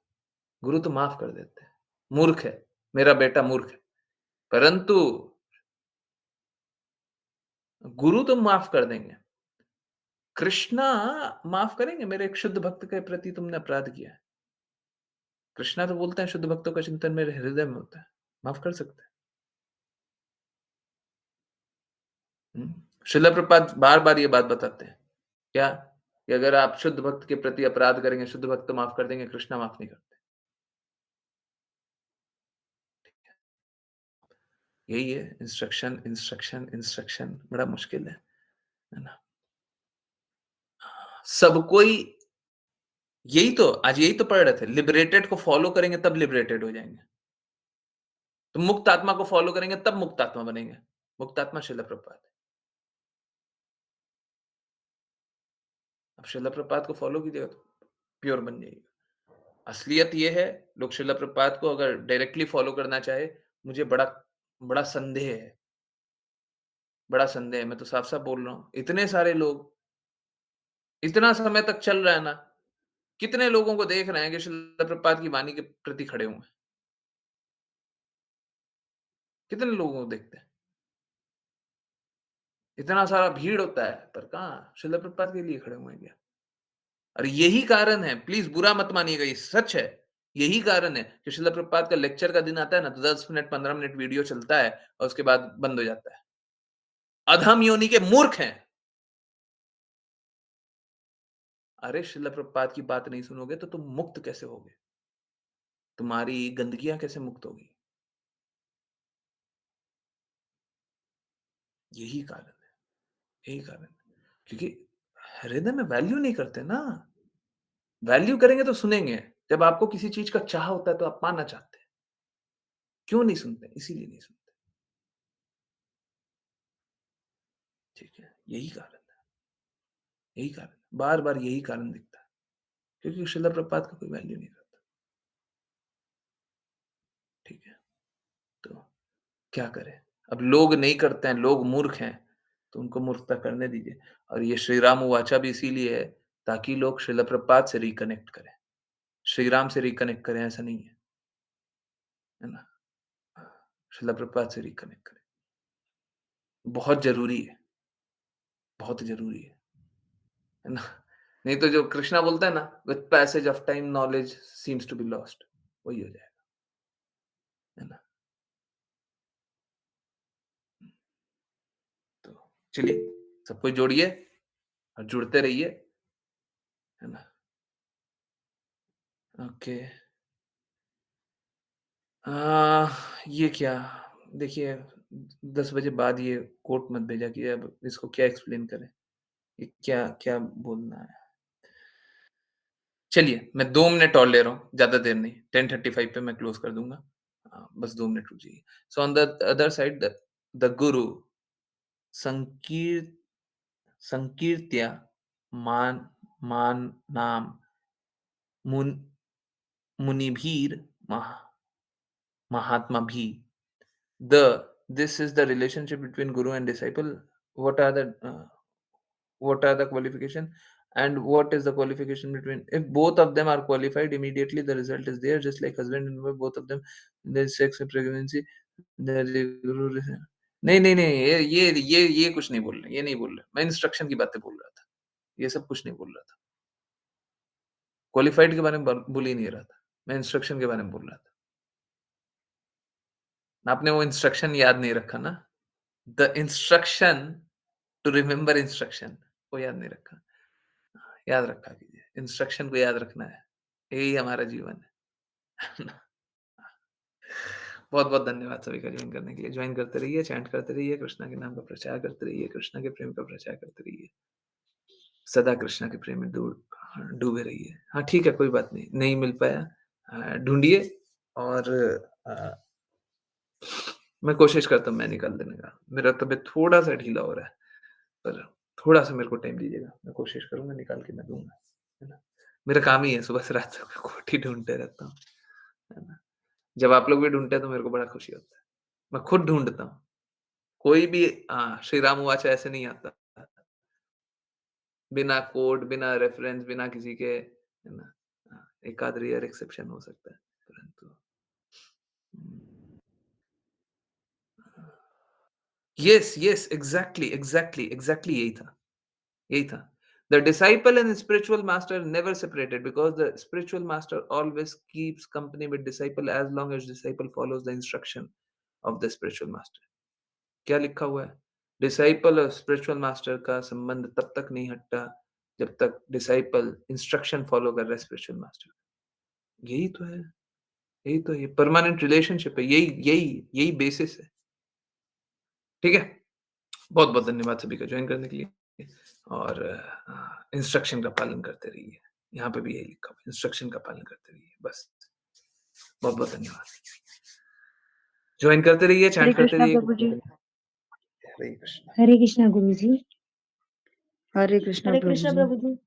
गुरु तो माफ कर देते हैं। मूर्ख है, मेरा बेटा मूर्ख है। परंतु गुरु तो माफ कर देंगे। कृष्णा माफ करेंगे? मेरे एक शुद्ध भक्त के प्रति तुमने अपराध किया है। कृष्णा तो बोलते हैं शुद्ध भक्तों का चिंतन मेरे हृदय में होता है। माफ कर सकते हैं। श्रील प्रभुपाद बार-बार ये बात बताते हैं। क्या? कि अगर आप शुद्ध भक्त के प्रति अपराध करेंगे, शुद्ध भक्त तो माफ कर देंगे, कृष्णा माफ नहीं करते। यही है इंस्ट्रक्शन, इंस्ट्रक्शन, इंस्ट्रक्शन, बड़ा मुश्किल है ना? सब कोई यही तो पढ़ रहे थे, लिबरेटेड को फॉलो करेंगे तब लिबरेटेड हो जाएंगे। तो मुक्त आत्मा को फॉलो करेंगे तब मुक्त आत्मा बनेंगे। मुक्त आत्मा श्रील प्रभुपाद है। अब श्रील प्रभुपाद को फॉलो कीजिएगा तो प्योर बन जाइएगा। असलियत ये है, लोग श्रील प्रभुपाद को अगर डायरेक्टली फॉलो करना चाहे, मुझे बड़ा बड़ा संदेह है। बड़ा संदेह है, मैं तो साफ-साफ बोल रहा हूँ। इतने सारे लोग, इतना समय तक चल रहा है ना, कितने लोगों को देख रहे हैं कि श्रील प्रभुपाद की वाणी के प्रति खड़े हुए हैं। कितने लोगों को देखते हैं। इतना सारा भीड़ होता है, पर कहाँ श्रील प्रभुपाद के लिए खड़े हुए हैं क्या? और यही कारण है, प्लीज बुरा मत मानिएगा, ये सच है। यही कारण है कि श्रील प्रभुपाद का लेक्चर का दिन आता है ना, तो 10 मिनट 15 मिनट वीडियो चलता है और उसके बाद बंद हो जाता है। अधम योनि के मूर्ख हैं। अरे श्रील प्रभुपाद की बात नहीं सुनोगे तो तुम मुक्त कैसे होगे? तुम्हारी गंदगियां कैसे मुक्त होगी? यही कारण है, यही कारण है। क्योंकि हृदय में वैल्यू नहीं करते ना। वैल्यू करेंगे तो सुनेंगे। जब आपको किसी चीज का चाह होता है तो आप पाना चाहते हैं। क्यों नहीं सुनते? इसीलिए नहीं सुनते। ठीक है, यही कारण है, यही कारण। बार-बार यही कारण दिखता है। क्योंकि श्रील प्रभुपाद का कोई वैल्यू नहीं करता। ठीक है? तो क्या करें? अब लोग नहीं करते हैं, लोग मूर्ख हैं, तो उनको मूर्खता करने दीजिए। और ये श्री राम वाचा भी इसीलिए है, ताकि लोग श्रील प्रभुपाद से रिकनेक्ट करें। श्री राम से रिकनेक्ट करें, ऐसा नहीं है। है ना? श्रील प्रभुपाद से रिकनेक्ट करें। बहुत ज़रूरी है, बहुत ज़रूरी है ना? नहीं तो जो कृष्णा बोलता है ना, with passage of time knowledge seems to be lost, वही हो जाएगा। है ना? तो चलिए, सबको जोड़िए और जुड़ते रहिए। है ना? ओके। ये क्या? देखिए, 10 बजे बाद ये कोट मत भेजा कि अब इसको क्या एक्सप्लेन करें? ये क्या क्या बोलना है? चलिए, मैं 2 मिनट और ले रहा हूँ, ज़्यादा देर नहीं। 10:35 पे मैं क्लोज़ कर दूँगा। बस 2 मिनट रुक जाइए। So on the other side the Guru संकीर्त्य मानाम मुनिभिर महात्माभिः. This is the relationship between guru and disciple. What are the qualification, and what is the qualification between, if both of them are qualified, immediately the result is there, just like husband and wife, both of them, there is sex and pregnancy, there is guru. नहीं नहीं नहीं, ये कुछ नहीं बोल रहे, ये नहीं बोल रहे, मैं इंस्ट्रक्शन की बातें बोल रहा था, ये सब कुछ नहीं बोल रहा था, क्वालिफाइड के बारे में बोल ही नहीं रहा था, मैं इंस्ट्रक्शन के बारे में बोल रहा था. आपने वो इंस्ट्रक्शन याद नहीं रखा ना, the instruction to remember instruction, वो याद नहीं रखा. याद रखा कीजिए, इंस्ट्रक्शन को याद रखना है, यही हमारा जीवन है. बहुत बहुत धन्यवाद सभी का ज्वाइन करने के लिए. ज्वाइन करते रहिए, चैंट करते रहिए, कृष्णा के नाम का प्रचार करते रहिए, कृष्णा के प्रेम का प्रचार करते रहिए, सदा कृष्णा के प्रेम में डूबे रहिए. हाँ ठीक है, कोई बात नहीं, नहीं मिल पाया ढूंढिए, और मैं कोशिश करता हूँ मैं निकाल देने का. मेरा तबीयत थोड़ा सा ढीला हो रहा है, पर थोड़ा सा मेरे को टाइम दीजिएगा, मैं कोशिश करूंगा निकाल के मैं दूंगा, है ना. मेरा काम ही है सुबह से रात तक खोटी ढूंढते रहता हूँ, है ना. जब आप लोग भी ढूंढते हैं तो मेरे को बड़ा खुशी होता है. मैं खुद ढूंढता हूँ, कोई भी श्री राम वाचा ऐसे नहीं आता, बिना कोड, बिना रेफरेंस, बिना किसी के, है ना. एक आध रेयर एक्सेप्शन हो सकता है, परंतु यस यस एग्जैक्टली यही था. The disciple and spiritual master never separated, because the spiritual master always keeps company with disciple as long as disciple follows the instruction of the spiritual master. क्या लिखा हुआ है? डिसाइपल और spiritual master का संबंध तब तक नहीं हटता जब तक डिसाइपल इंस्ट्रक्शन फॉलो कर रहा है स्पिरिचुअल मास्टर. यही तो है, यही तो ये परमानेंट रिलेशनशिप है, यही बेसिस है. ठीक है, बहुत बहुत धन्यवाद सभी का ज्वाइन करने के लिए, और इंस्ट्रक्शन का पालन करते रहिए. यहाँ पे भी यही लिखा हुआ है, इंस्ट्रक्शन का पालन करते रहिए, बस. बहुत बहुत धन्यवाद. ज्वाइन करते रहिए, चैंट करते रहिए. प्रभु जी. हरे कृष्ण. हरे कृष्णा गुरु जी. हरे कृष्णा प्रभु जी. प्रभु जी.